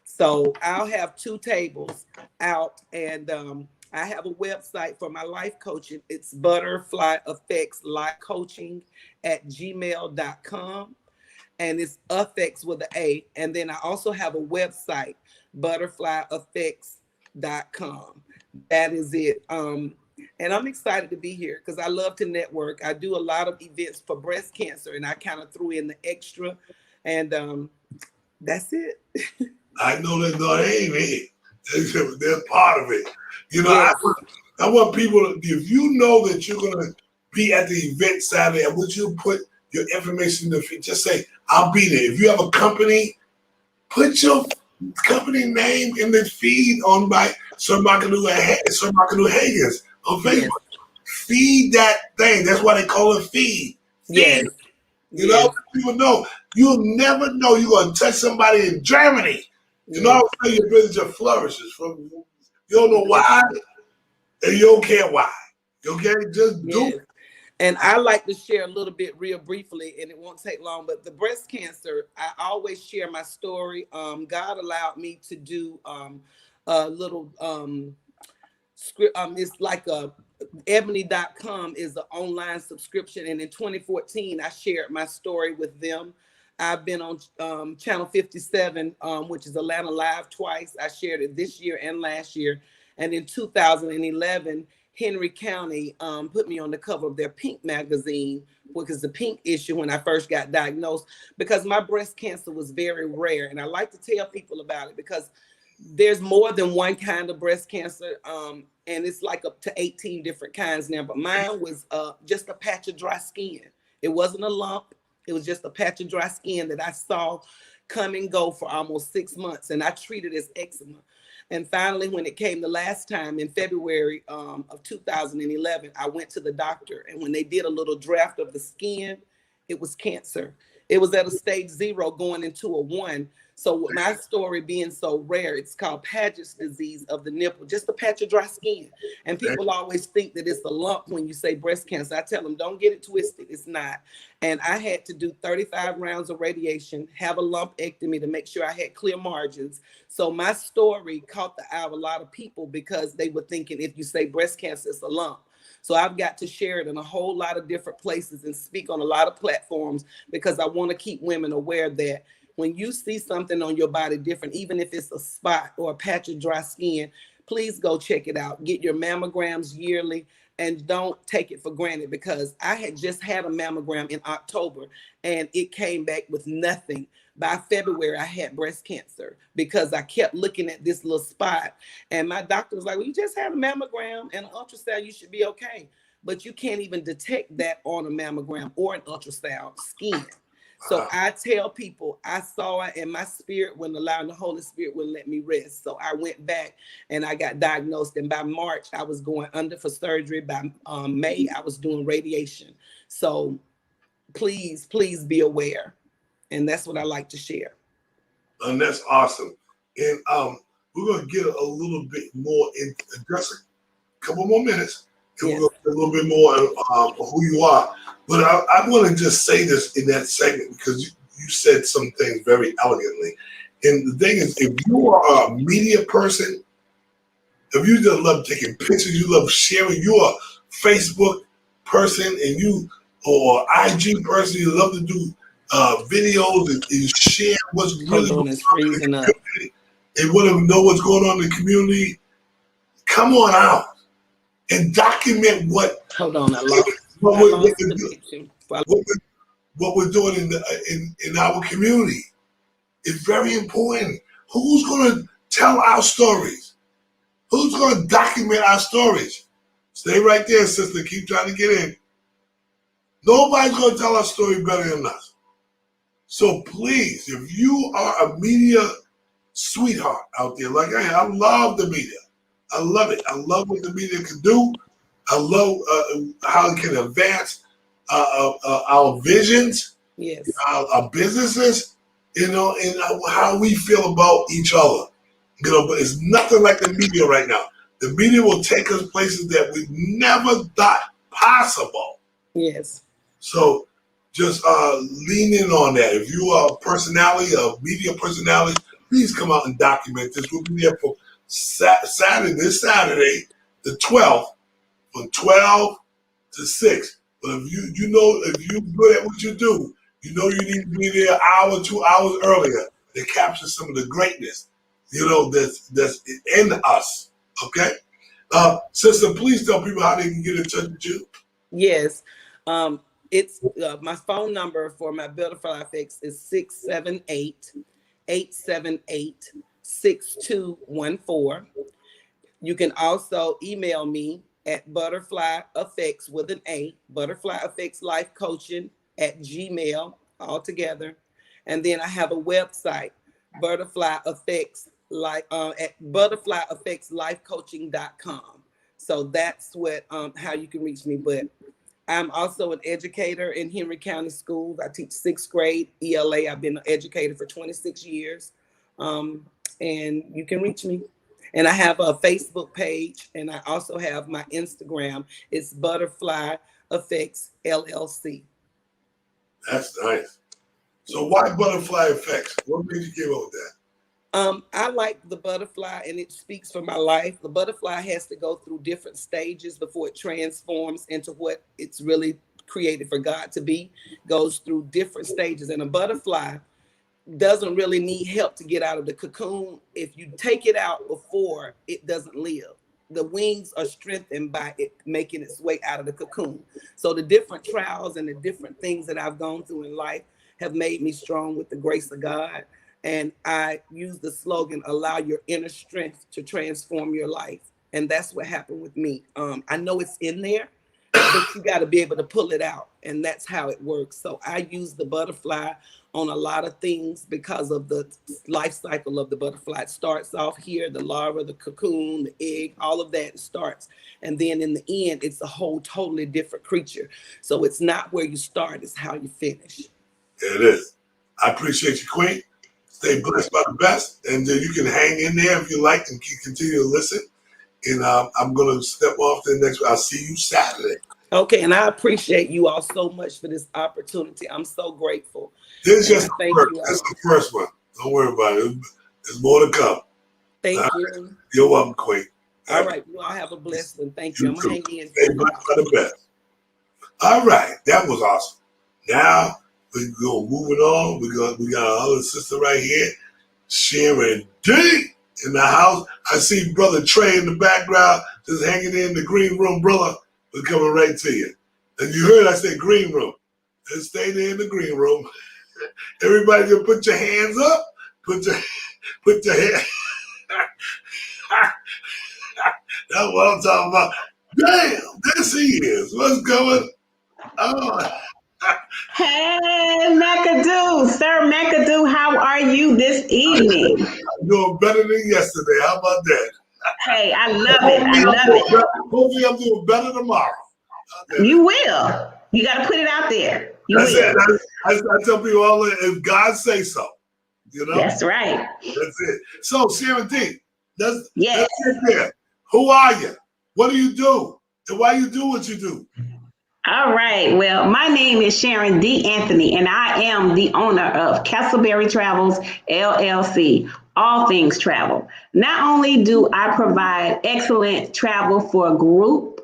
So I'll have 2 tables out, and I have a website for my life coaching. It's Butterfly Effects Life Coaching at gmail.com. And it's effects with an A. And then I also have a website, butterflyeffects.com. That is it. And I'm excited to be here because I love to network. I do a lot of events for breast cancer, and I kind of threw in the extra. And That's it. I know that no, they ain't it. They're part of it. You know, Yes. I want people to, if you know that you're gonna be at the event Saturday, and would you put your information in the feed? Just say, I'll be there. If you have a company, put your company name in the feed on by Sir Markadu Hagens on Facebook. Yes. Feed that thing. That's why they call it feed. Yes. Feed. You know, people know. You'll never know you're gonna touch somebody in Germany. You know, all of a sudden your business just flourishes. From you don't know why, and you don't care why. Okay, just do it. And I like to share a little bit real briefly, and it won't take long, but the breast cancer, I always share my story. God allowed me to do a little script. It's like a ebony.com is an online subscription. And in 2014, I shared my story with them. I've been on Channel 57, which is Atlanta Live twice. I shared it this year and last year. And in 2011, Henry County put me on the cover of their Pink magazine, which is the Pink issue when I first got diagnosed, because my breast cancer was very rare. And I like to tell people about it because there's more than one kind of breast cancer. And it's like up to 18 different kinds now. But mine was just a patch of dry skin. It wasn't a lump. It was just a patch of dry skin that I saw come and go for almost 6 months. And I treated it as eczema. And finally, when it came the last time in February of 2011, I went to the doctor. And when they did a little draft of the skin, it was cancer. It was at a stage 0 going into a 1. So with my story being so rare, it's called Paget's disease of the nipple, just a patch of dry skin. And people always think that it's a lump when you say breast cancer. I tell them, don't get it twisted. It's not. And I had to do 35 rounds of radiation, have a lumpectomy to make sure I had clear margins. So my story caught the eye of a lot of people because they were thinking if you say breast cancer, it's a lump. So I've got to share it in a whole lot of different places and speak on a lot of platforms because I want to keep women aware that when you see something on your body different, even if it's a spot or a patch of dry skin, please go check it out. Get your mammograms yearly and don't take it for granted, because I had just had a mammogram in October and it came back with nothing. By February, I had breast cancer because I kept looking at this little spot. And my doctor was like, well, you just had a mammogram and an ultrasound, you should be okay. But you can't even detect that on a mammogram or an ultrasound skin. So I tell people I saw it and my spirit wouldn't allow, and the Holy Spirit wouldn't let me rest. So I went back and I got diagnosed. And by March, I was going under for surgery. By May, I was doing radiation. So please, please be aware. And that's what I like to share. And that's awesome. And we're going to get a little bit more in just a couple more minutes. And we're going to get a little bit more of who you are. But I want to just say this in that segment because you said some things very elegantly. And the thing is, if you are a media person, if you just love taking pictures, you love sharing, you're a Facebook person and you or IG person, you love to do videos and share what's really going on in the community and want to know what's going on in the community, come on out and document what. Hold on, I lost. What we're doing in our community is very important. Who's going to tell our stories? Who's going to document our stories? Stay right there, sister. Keep trying to get in. Nobody's going to tell our story better than us. So please, if you are a media sweetheart out there, like I love the media. I love it. I love what the media can do. I love how it can advance our visions, our businesses, and how we feel about each other. But it's nothing like the media right now. The media will take us places that we never thought possible. Yes. So just lean in on that. If you are a personality, a media personality, please come out and document this. We'll be there for this Saturday, the 12th, from 12 to 6. But if you're good at what you do, you need to be there an hour, 2 hours earlier to capture some of the greatness, that's in us. Okay? Sister, please tell people how they can get in touch with you. Yes. It's my phone number for my Build a Fly Fix is 878-6214. You can also email me at Butterfly Effects with an A, Butterfly Effects Life Coaching at Gmail altogether. And then I have a website, Butterfly Effects at butterflyeffectslifecoaching.com. So that's what how you can reach me. But I'm also an educator in Henry County Schools. I teach 6th grade ELA. I've been an educator for 26 years. And you can reach me. And I have a Facebook page, and I also have my Instagram. It's Butterfly Effects LLC. That's nice. So why Butterfly Effects? What made you came up with that? I like the butterfly, and it speaks for my life. The butterfly has to go through different stages before it transforms into what it's really created for God to be. Goes through different stages, and a butterfly doesn't really need help to get out of the cocoon. If you take it out before, it doesn't live. The wings are strengthened by it making its way out of the cocoon. So the different trials and the different things that I've gone through in life have made me strong with the grace of God. And I use the slogan, allow your inner strength to transform your life. And that's what happened with me. I know it's in there, but you got to be able to pull it out. And that's how it works. So I use the butterfly on a lot of things because of the life cycle of the butterfly. It starts off here, the larva, the cocoon, the egg, all of that starts. And then in the end, it's a whole totally different creature. So it's not where you start, it's how you finish. It is. I appreciate you, Queen. Stay blessed by the best. And you can hang in there if you like and continue to listen. And I'm going to step off to the next one. I'll see you Saturday. Okay, and I appreciate you all so much for this opportunity. I'm so grateful. This is just the first one. Don't worry about it. There's more to come. Thank you. You're welcome, Queen. All right. You all have a blessed one. Thank you. I'm going to hang in. Stay blessed by the best. All right. That was awesome. Now, we're going moving on. We got our other sister right here, Sharon D. in the house. I see Brother Trey in the background, just hanging in the green room. Brother, we're coming right to you. And you heard I said green room. Just stay there in the green room. Everybody just put your hands up. Put your hand. That's what I'm talking about. Damn, there she is. What's going on? Hey, McAdoo. Sir McAdoo, how are you this evening? I'm doing better than yesterday. How about that? Hey, I love it. I love it. Hopefully I'm doing better tomorrow. You will. You got to put it out there. You That's will. it. I tell people all that if God say so. You know? That's right. That's it. So, Sharon D, let's Yes. get there. Who are you? What do you do? And why you do what you do? All right. Well, my name is Sharon D. Anthony, and I am the owner of Castleberry Travels, LLC, all things travel. Not only do I provide excellent travel for a group,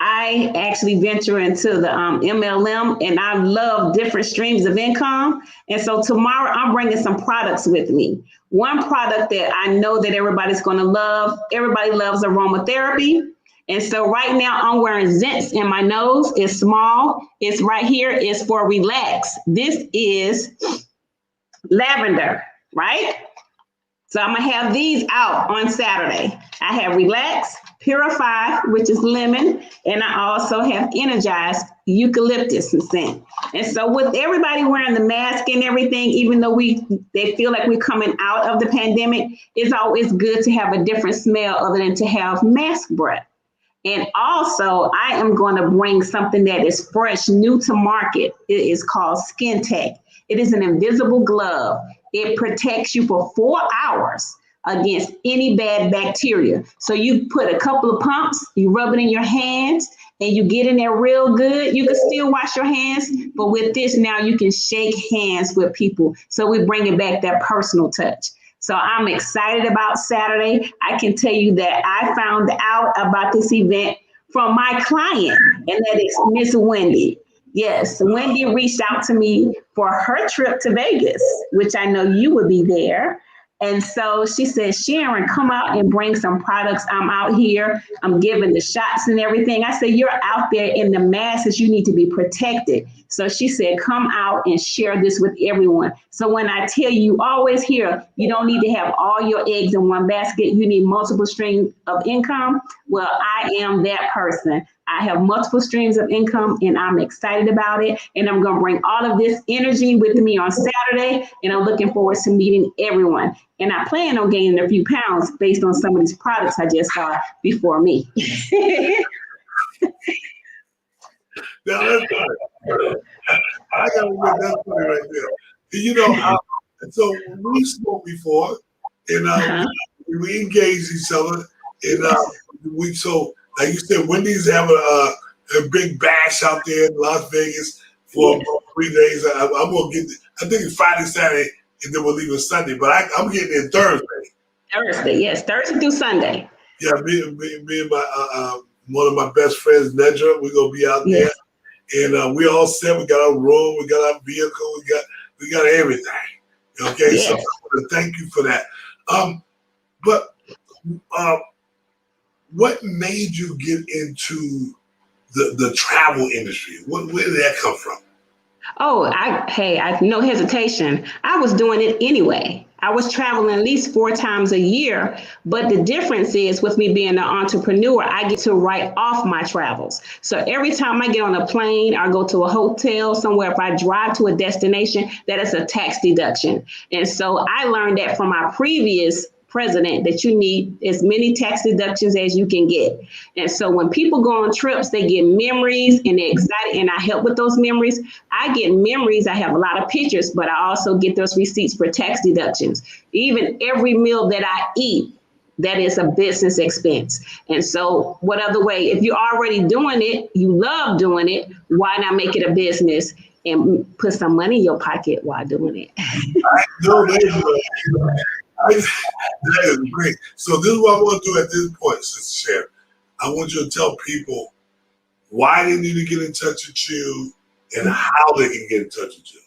I actually venture into the MLM, and I love different streams of income. And so tomorrow I'm bringing some products with me. One product that I know that everybody's going to love, everybody loves aromatherapy. And so right now I'm wearing Zents in my nose. It's small. It's right here. It's for relax. This is lavender, right? So I'm gonna have these out on Saturday. I have Relax, Purify, which is lemon, and I also have Energize, eucalyptus scent. And so with everybody wearing the mask and everything, even though they feel like we're coming out of the pandemic, it's always good to have a different smell other than to have mask breath. And also, I am going to bring something that is fresh, new to market. It is called Skin Tech. It is an invisible glove. It protects you for 4 hours against any bad bacteria. So you put a couple of pumps, you rub it in your hands, and you get in there real good. You can still wash your hands, but with this now you can shake hands with people. So we're bringing back that personal touch. So I'm excited about Saturday. I can tell you that I found out about this event from my client, and that is Miss Wendy. Yes, Wendy reached out to me for her trip to Vegas, which I know you would be there. And so she said, Sharon, come out and bring some products. I'm out here. I'm giving the shots and everything. I said, you're out there in the masses. You need to be protected. So she said, come out and share this with everyone. So when I tell you, always hear, you don't need to have all your eggs in one basket. You need multiple streams of income. Well, I am that person. I have multiple streams of income and I'm excited about it. And I'm going to bring all of this energy with me on Saturday. And I'm looking forward to meeting everyone. And I plan on gaining a few pounds based on some of these products I just saw before me. Now, that's good. I got to admit, that's funny right there. You know, so we spoke before, and we engaged each other, and so like you said, Wendy's having a big bash out there in Las Vegas for 3 days. I'm gonna get. I think it's Friday, Saturday, and then we're leaving Sunday. But I'm getting there Thursday. Thursday, yes, Thursday through Sunday. Yeah, me and my one of my best friends, Nedra, we're gonna be out there. And we all set. We got our room. We got our vehicle. We got everything. Okay, yes. So I want to thank you for that. But what made you get into the travel industry? Where did that come from? Oh, I no hesitation. I was doing it anyway. I was traveling at least 4 times a year, but the difference is with me being an entrepreneur, I get to write off my travels. So every time I get on a plane or go to a hotel somewhere, if I drive to a destination, that is a tax deduction. And so I learned that from my previous president that you need as many tax deductions as you can get. And so when people go on trips, they get memories and they're excited, and I help with those memories. I get memories. I have a lot of pictures, but I also get those receipts for tax deductions. Even every meal that I eat, that is a business expense. And so what other way, if you're already doing it, you love doing it, why not make it a business and put some money in your pocket while doing it? I know that is great. So this is what I want to do at this point, Sister Sharon. I want you to tell people why they need to get in touch with you and how they can get in touch with you.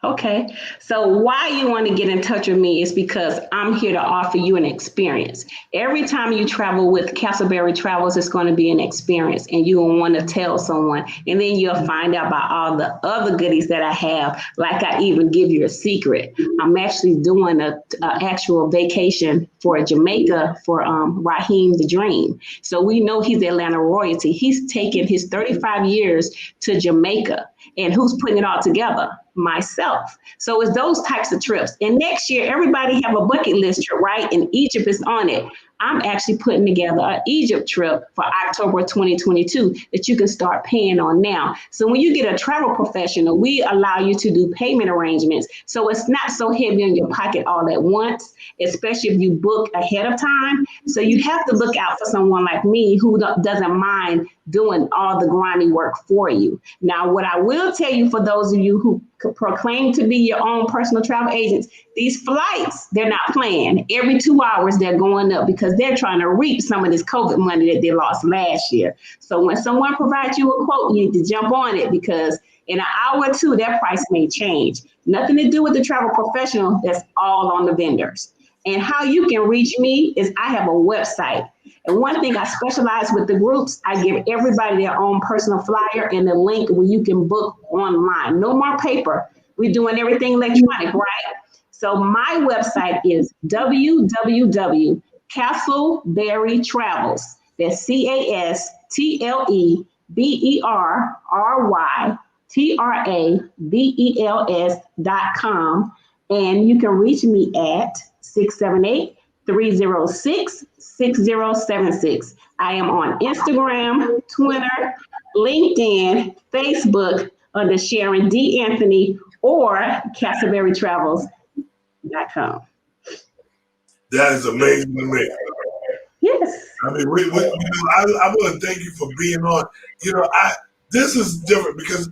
Okay, so why you want to get in touch with me is because I'm here to offer you an experience. Every time you travel with Castleberry Travels, it's going to be an experience, and you will want to tell someone, and then you'll find out about all the other goodies that I have. Like I even give you a secret. I'm actually doing a actual vacation for Jamaica for Raheem the Dream. So we know he's Atlanta royalty. He's taken his 35 years to Jamaica, and who's putting it all together? Myself. So it's those types of trips. And next year, everybody have a bucket list trip, right? And Egypt is on it. I'm actually putting together an Egypt trip for October 2022 that you can start paying on now. So when you get a travel professional, we allow you to do payment arrangements. So it's not so heavy on your pocket all at once, especially if you book ahead of time. So you have to look out for someone like me who doesn't mind doing all the grimy work for you. Now, what I will tell you for those of you who proclaim to be your own personal travel agents, these flights, they're not planned. Every 2 hours, they're going up because they're trying to reap some of this COVID money that they lost last year. So when someone provides you a quote, you need to jump on it because in an hour or two, that price may change. Nothing to do with the travel professional. That's all on the vendors. And how you can reach me is I have a website. And one thing I specialize with the groups, I give everybody their own personal flyer and a link where you can book online. No more paper. We're doing everything electronic, right? So my website is www.castleberrytravels. That's CastleberryTravels.com. And you can reach me at 678-306-6076. I am on Instagram, Twitter, LinkedIn, Facebook under Sharon D. Anthony or CastleberryTravels.com. That is amazing to me. Yes. I mean, I want to thank you for being on. This is different because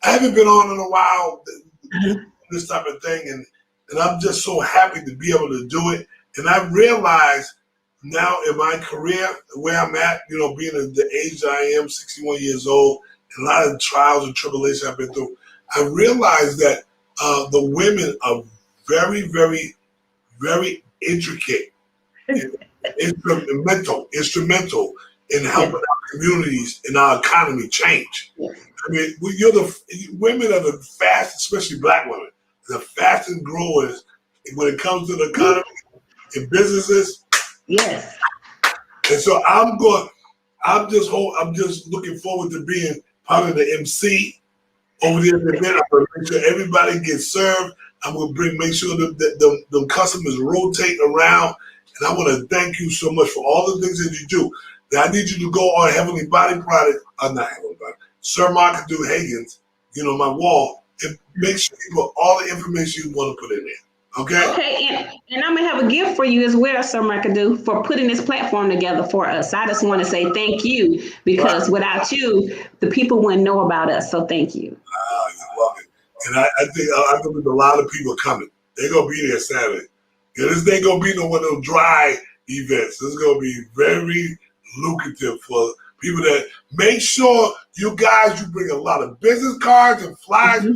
I haven't been on in a while, this type of thing, and I'm just so happy to be able to do it. And I realize now in my career, where I'm at, being at the age that I am, 61 years old, and a lot of trials and tribulations I've been through, I realize that the women are very, very, very intricate, instrumental in helping our communities and our economy change. I mean, women are the fastest, especially Black women, the fastest growers when it comes to the economy and businesses. Yes. And so I'm just looking forward to being part of the MC over there at the event. I'm gonna make sure everybody gets served. I'm gonna make sure that the customers rotate around. And I want to thank you so much for all the things that you do. Now I need you to go on Heavenly Body Product, not Heavenly Body, Sir Markedu Hagen's, my wall, and make sure you put all the information you want to put in there. Okay. Okay, and I'm gonna have a gift for you as well, Sir McAdoo, for putting this platform together for us. I just want to say thank you because without you, the people wouldn't know about us. So thank you. You're welcome. And I think there's a lot of people coming. They're gonna be there Saturday. This ain't gonna be no one of those dry events. This is gonna be very lucrative for people that make sure you bring a lot of business cards and flyers.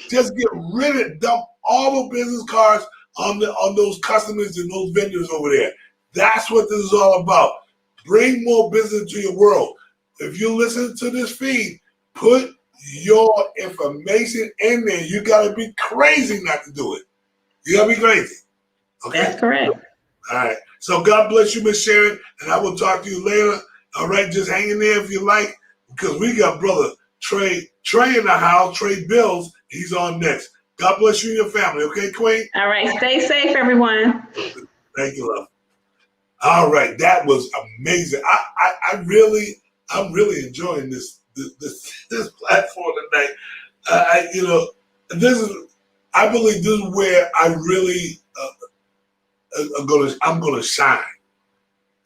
Just get rid of dump all the business cards on those customers and those vendors over there. That's what this is all about. Bring more business to your world. If you listen to this feed, put your information in there. You gotta be crazy not to do it. You gotta be crazy. Okay? That's correct. All right. So God bless you, Miss Sharon, and I will talk to you later. All right, just hang in there if you like, because we got brother Trey in the house, Trey Bills. He's on next. God bless you and your family. Okay, Queen? All right. Stay safe, everyone. Thank you, love. All right. That was amazing. I'm really enjoying this platform tonight. I believe this is where I really I'm gonna shine.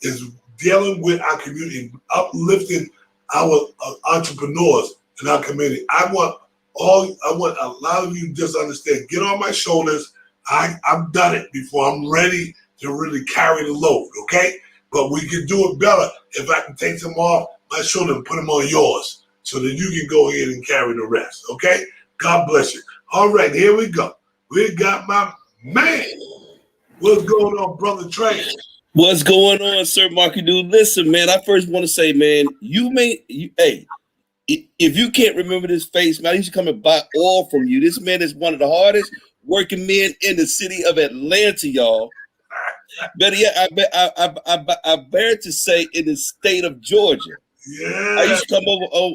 Is dealing with our community, uplifting our entrepreneurs in our community. I want a lot of you to just understand. Get on my shoulders. I've done it before. I'm ready to really carry the load. Okay, but we can do it better if I can take them off my shoulder and put them on yours, so that you can go ahead and carry the rest. Okay. God bless you. All right, here we go. We got my man. What's going on, brother Trey? What's going on, Sir McAdoo? Listen, man, I first want to say, man, hey, if you can't remember this face, man, I used to come and buy oil from you. This man is one of the hardest working men in the city of Atlanta, y'all. Better yet, I bear to say in the state of Georgia. Yeah. I used to come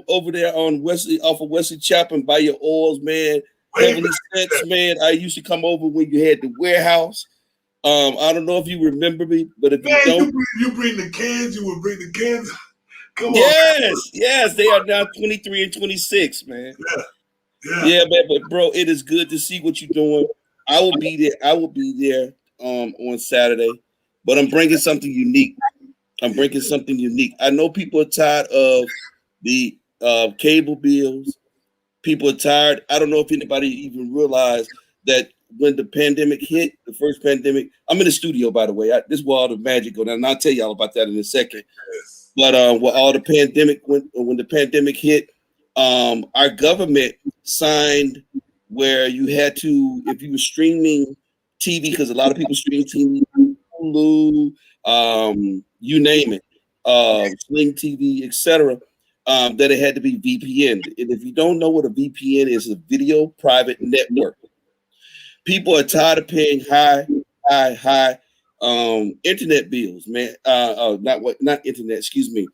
over there on off of Wesley Chapel and buy your oils, man. Heavenly Scents, man. I used to come over when you had the warehouse. I don't know if you remember me, but if you don't, you bring the kids. You would bring the kids. Come on. Yes, they are now 23 and 26, man. Yeah, man. But bro, it is good to see what you're doing. I will be there. On Saturday, but I'm bringing something unique. I know people are tired of the cable bills. People are tired. I don't know if anybody even realized that when the pandemic hit, the first pandemic. I'm in the studio, by the way. This is where all the magic go down, and I'll tell y'all about that in a second. Yes. But when the pandemic hit, our government signed where you had to, if you were streaming TV, because a lot of people stream TV, Hulu, you name it, Sling TV, etc. That it had to be VPN. And if you don't know what a VPN is, a video private network. People are tired of paying high internet bills, man. Not internet, excuse me,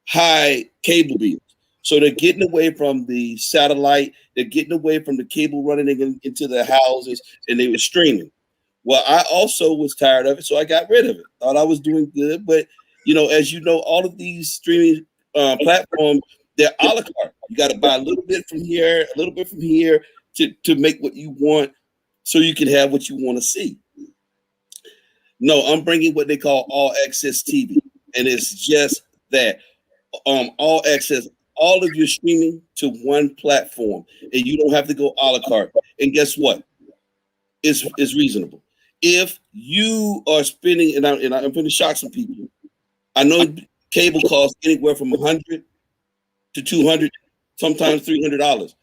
high cable bills. So they're getting away from the satellite. They're getting away from the cable running into the houses, and they were streaming. Well, I also was tired of it, so I got rid of it. Thought I was doing good, but as you know, all of these streaming platforms, they're a la carte. You got to buy a little bit from here, a little bit from here to make what you want, so you can have what you want to see. No, I'm bringing what they call all access TV, and it's just that all access, all of your streaming to one platform, and you don't have to go a la carte. And guess what? It's reasonable. If you are spending, and I'm going to shock some people. I know cable costs anywhere from $100 to $200, sometimes $300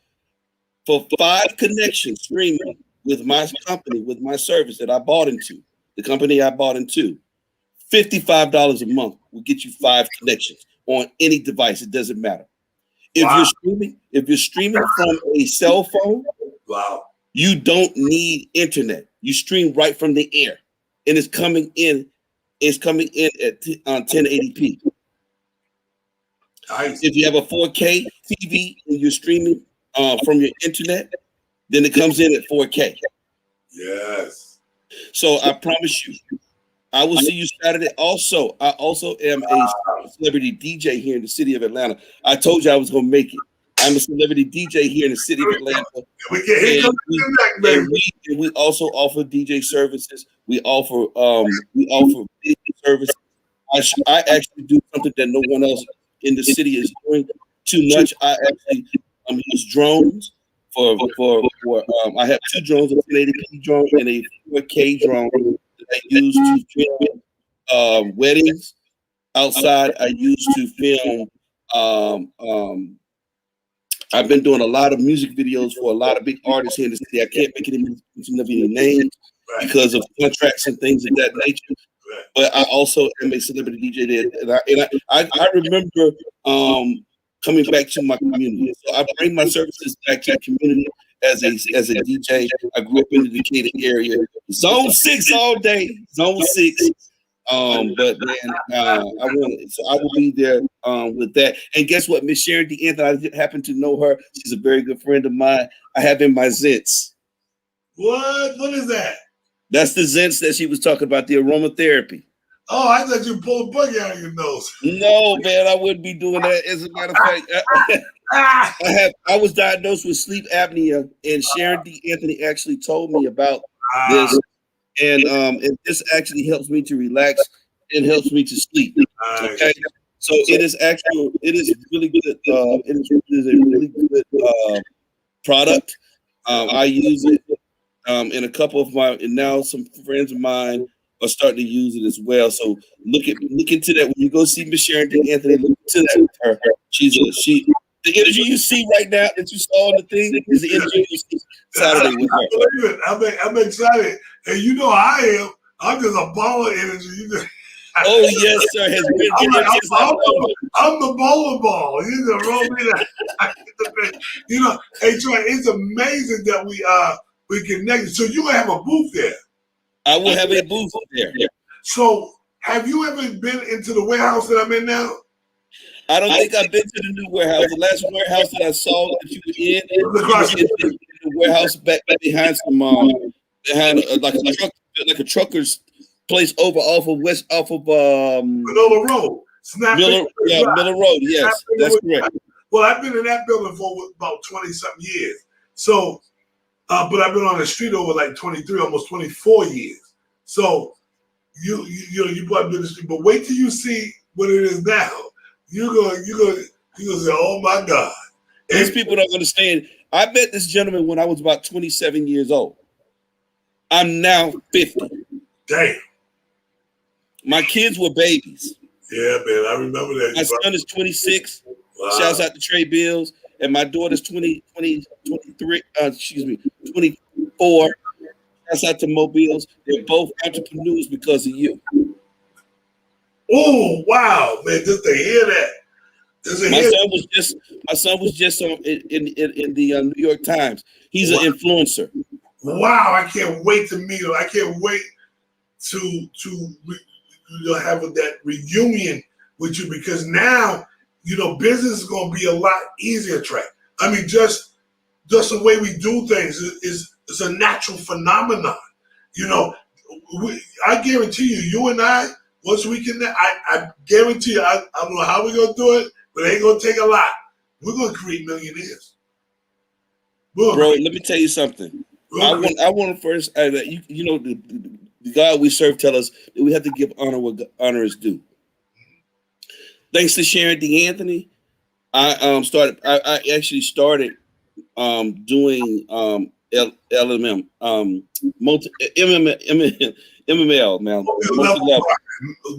for 5 connections streaming with my company, with my service that I bought into. the company I bought into, $55 a month will get you 5 connections on any device. It doesn't matter. If you're streaming from a cell phone, wow, you don't need internet. You stream right from the air, and it's coming in. It's coming in at 1080p. nice. If you have a 4K TV and you're streaming from your internet, then it comes in at 4K. Yes. So I promise you, I will see you Saturday. Also, I also am a celebrity DJ here in the city of Atlanta. I told you I was going to make it. I'm a celebrity DJ here in the city of Atlanta. We can hit and we also offer DJ services. We offer video services. I actually do something that no one else in the city is doing too much. I actually use drones for I have 2 drones, a 1080p drone and a 4K drone that I use to film weddings outside. I use to film I've been doing a lot of music videos for a lot of big artists here in the city. I can't make any mention of any names because of contracts and things of that nature. But I also am a celebrity DJ there, and I remember coming back to my community. So I bring my services back to the community as a DJ. I grew up in the Decatur area, Zone 6 all day, Zone 6. But man, I will be there with that. And guess what, Miss Sharon D. Anthony, I happen to know her. She's a very good friend of mine. I have in my Zents. What is that? That's the Zents that she was talking about, the aromatherapy. Oh, I thought you pulled a buggy out of your nose. No, man, I wouldn't be doing that. As a matter of fact, I was diagnosed with sleep apnea, and Sharon D. Anthony actually told me about this. And this actually helps me to relax and helps me to sleep. Okay, so it is really good. It is a really good product. I use it, and a couple of and now some friends of mine are starting to use it as well. So look into that when you go see Miss Sharon D. Anthony. Look into that with her. The energy you see right now that you saw on the thing is the energy you see Saturday with her. I'm excited. And you know I am. I'm just a ball of energy. Oh, yes, sir. I'm the bowling ball. You know, roll me that. You know, hey, Troy, it's amazing that we connected. So you're going to have a booth there. I will have a booth there. So have you ever been into the warehouse that I'm in now? I don't think I've been to the new warehouse. The last warehouse that I saw that you were in the warehouse back behind some like a trucker's place over off of Miller Road. Miller Road. Yes, that's correct. Well, I've been in that building for about 20-something years. So, but I've been on the street over like 23, almost 24 years. So you probably been in the street, but wait till you see what it is now. You're gonna say, oh my God. These people don't understand. I met this gentleman when I was about 27 years old. I'm now 50. Damn. My kids were babies. Yeah, man, I remember that. My son is 26. Wow. Shouts out to Trey Bills. And my daughter's 23, 24. Shouts out to Mobiles. They're both entrepreneurs because of you. Oh, wow, man, just to hear that. My son was just on in the New York Times. He's an influencer. Wow, I can't wait to meet him. I can't wait to have that reunion with you, because now, business is going to be a lot easier to track. I mean, just the way we do things is a natural phenomenon. I guarantee you and I, once we connect, I guarantee you, I don't know how we're going to do it, but it ain't going to take a lot. We're going to create millionaires. Bro, let me tell you something. I want to first, the God we serve tell us that we have to give honor what honor is due. Thanks to Sharon D. Anthony, I actually started doing LMM, MML, man, multi-level.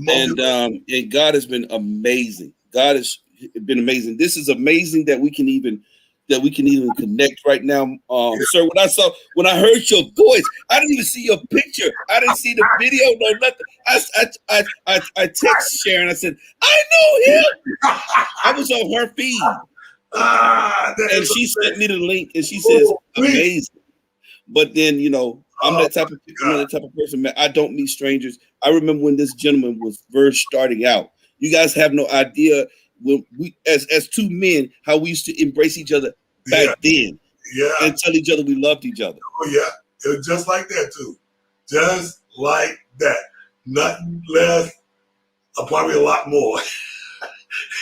And God has been amazing. God has been amazing. This is amazing that we can even that we can even connect right now. Sir, when I heard your voice, I didn't even see your picture. I didn't see the video, no nothing. I text Sharon. I said, I know him. I was on her feed. And she sent me the link and she says, amazing. But then, you know, I'm that type of person, man. I don't meet strangers. I remember when this gentleman was first starting out. You guys have no idea when we, as two men, how we used to embrace each other back then. Yeah. And tell each other we loved each other. Oh, yeah. It was just like that, too. Just like that. Nothing less, probably a lot more.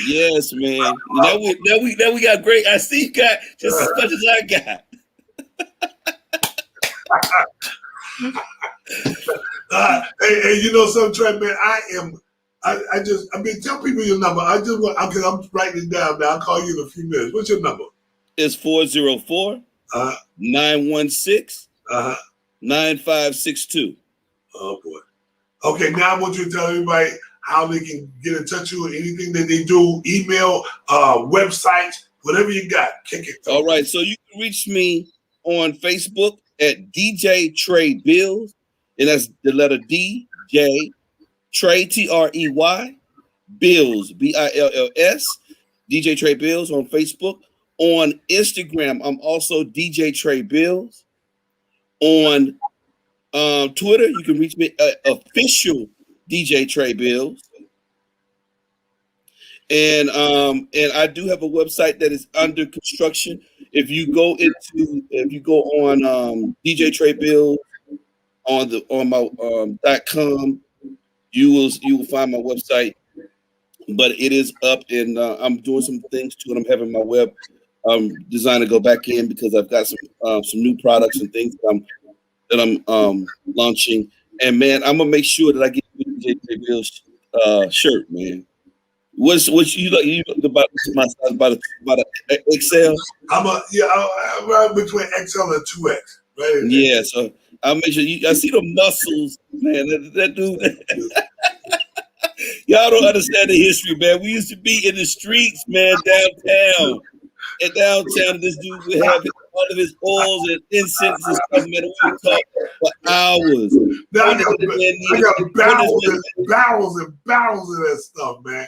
Yes, man. Now we got great. I see you got just as much as I got. Hey, you know something, Trey, man? I've been telling people your number. Because I'm writing it down now. I'll call you in a few minutes. What's your number? It's 404 916 9562. Oh, boy. Okay, now I want you to tell everybody how they can get in touch with you, anything that they do, email, websites, whatever you got. Kick it. All right, so you can reach me on Facebook at DJ Trey Bills, and that's the letter D, J, Trey, Trey, Bills, Bills, DJ Trey Bills on Facebook. On Instagram, I'm also DJ Trey Bills. On Twitter, you can reach me at official DJ Trey Bills. And I do have a website that is under construction. If you go on DJ Trey Bills on my .com, you will find my website. But it is up, and I'm doing some things to it. I'm having my web designer go back in because I've got some new products and things that I'm launching. And man, I'm gonna make sure that I get the DJ Trey Bills shirt, man. What's you look about my size about a XL? I'm right between XL and 2X. Right. Yeah, so I'll make sure I see the muscles, man. That dude. Y'all don't understand the history, man. We used to be in the streets, man, downtown. And downtown, this dude would have all of his oils and incense and stuff, man. We would talk for hours. Now I got barrels and barrels of that stuff, man.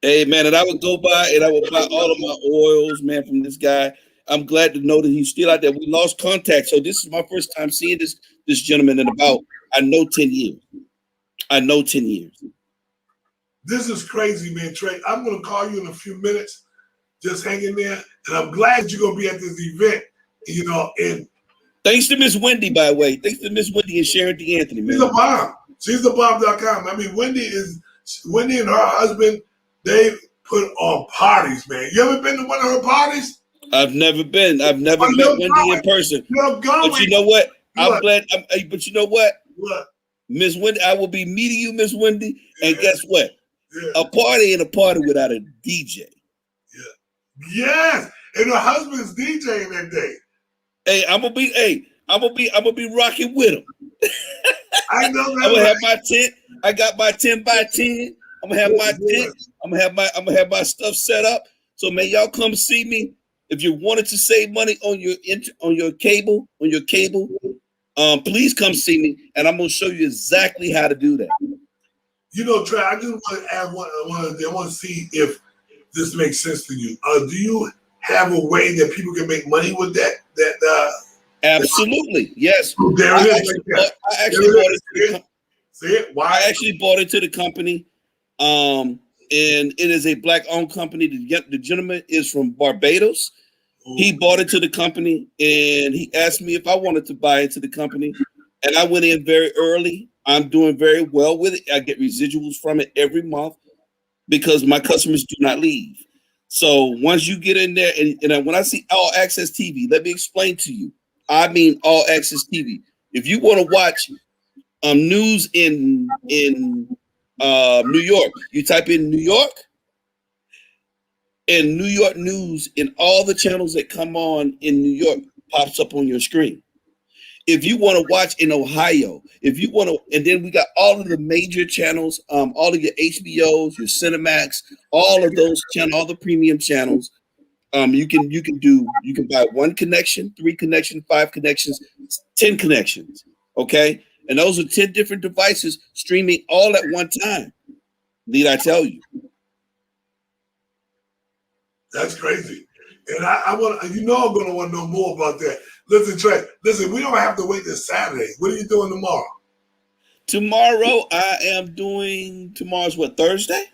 Hey, man, and I would go by and I would buy all of my oils, man, from this guy. I'm glad to know that he's still out there. We lost contact, so this is my first time seeing this gentleman in about, 10 years. I know 10 years. This is crazy, man, Trey. I'm going to call you in a few minutes. Just hang in there. And I'm glad you're going to be at this event, you know. And thanks to Miss Wendy, by the way. Thanks to Miss Wendy and Sharon D'Anthony, man. She's a bomb. She's the bomb.com. I mean, Wendy and her husband, they put on parties, man. You ever been to one of her parties? I've never been. I've never met Wendy in person. But you know what? I'm glad. But you know what? What? Miss Wendy, I will be meeting you, Miss Wendy. And guess what? Yeah. A party ain't a party without a DJ. Yeah. Yes. And her husband's DJing that day. Hey, I'm gonna be rocking with him. I know that. I'm gonna have my tent. I got my 10 by 10. I'm gonna have my tent. I'm gonna have my stuff set up. So man, y'all come see me. If you wanted to save money on your cable, please come see me, and I'm gonna show you exactly how to do that. You know, Trey, I just want to add one. I want to see if this makes sense to you. Do you have a way that people can make money with that? Absolutely, yes. There it is. I actually bought it to the company. See it? Why? I actually bought it to the company, and it is a Black-owned company. The gentleman is from Barbados. Ooh. He bought it to the company, and he asked me if I wanted to buy into the company, and I went in very early. I'm doing very well with it. I get residuals from it every month because my customers do not leave. So once you get in there, and when I see All Access TV, let me explain to you. I mean All Access TV. If you want to watch news in New York, you type in New York, and New York news in all the channels that come on in New York pops up on your screen. If you want to watch in Ohio, and then we got all of the major channels, all of your HBOs, your Cinemax, all of those channels, all the premium channels. You can buy 1 connection, 3 connections, 5 connections, 10 connections. Okay, and those are 10 different devices streaming all at one time. Need I tell you? That's crazy. And I want, I'm going to want to know more about that. Listen, Trey, listen, we don't have to wait till Saturday. What are you doing tomorrow? Tomorrow, tomorrow's what, Thursday?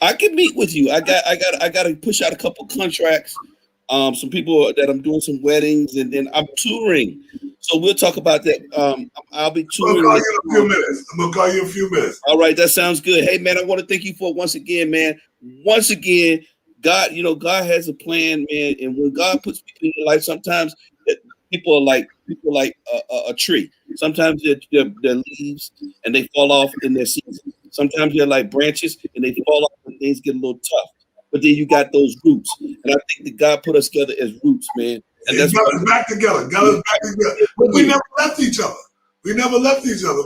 I can meet with you. I got to push out a couple contracts. Some people that I'm doing some weddings, and then I'm touring. So we'll talk about that. I'll be touring. I'm going to call you in a few minutes. All right, that sounds good. Hey, man, I want to thank you for once again, man. Once again, God, God has a plan, man. And when God puts people in your life, sometimes people are like a tree. Sometimes they're leaves and they fall off in their season. Sometimes they're like branches and they fall off when things get a little tough. But then you got those roots, and I think that God put us together as roots, man. And that's got us back together. We never left each other. We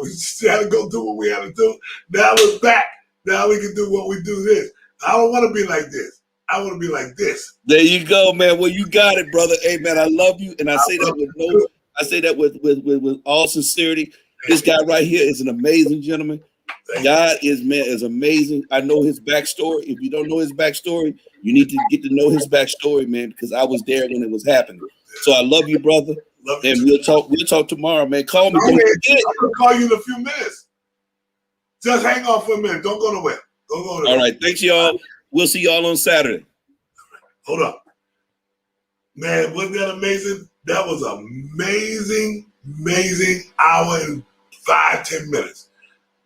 just had to go do what we had to do. Now we're back. Now we can do what we do this. I don't want to be like this. I want to be like this. There you go, man. Well, you got it, brother. Hey, man, I love you, and I say that with all sincerity. This guy right here is an amazing gentleman. God is amazing. I know his backstory. If you don't know his backstory, you need to get to know his backstory, man, because I was there when it was happening. So I love you, brother. And we'll talk tomorrow, man. Call me. I'm gonna call you in a few minutes. Just hang on for a minute. Don't go nowhere. All right. Thanks, y'all. We'll see y'all on Saturday. Hold up. Man, wasn't that amazing? That was amazing hour and 5-10 minutes.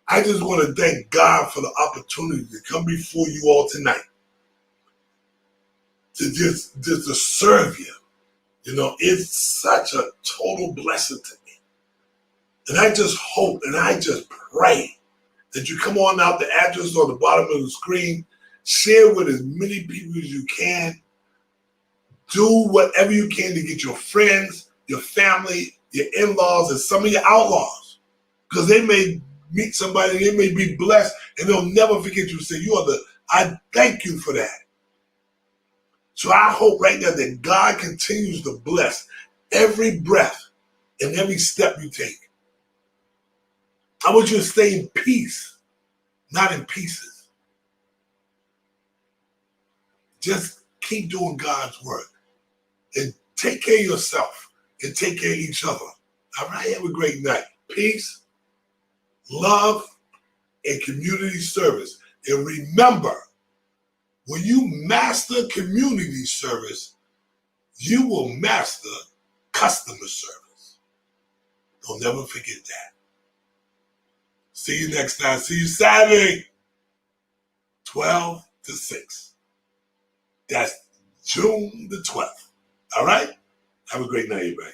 I just want to thank God for the opportunity to come before you all tonight. To just to serve you. It's such a total blessing to me. And I just hope and I just pray that you come on out. The address on the bottom of the screen. Share with as many people as you can. Do whatever you can to get your friends, your family, your in-laws, and some of your outlaws. Because they may meet somebody, they may be blessed, and they'll never forget you. Say, I thank you for that. So I hope right now that God continues to bless every breath and every step you take. I want you to stay in peace, not in pieces. Just keep doing God's work and take care of yourself and take care of each other. All right, have a great night. Peace, love, and community service. And remember, when you master community service, you will master customer service. Don't never forget that. See you next time. See you Saturday, 12 to 6. That's June the 12th. All right? Have a great night, everybody.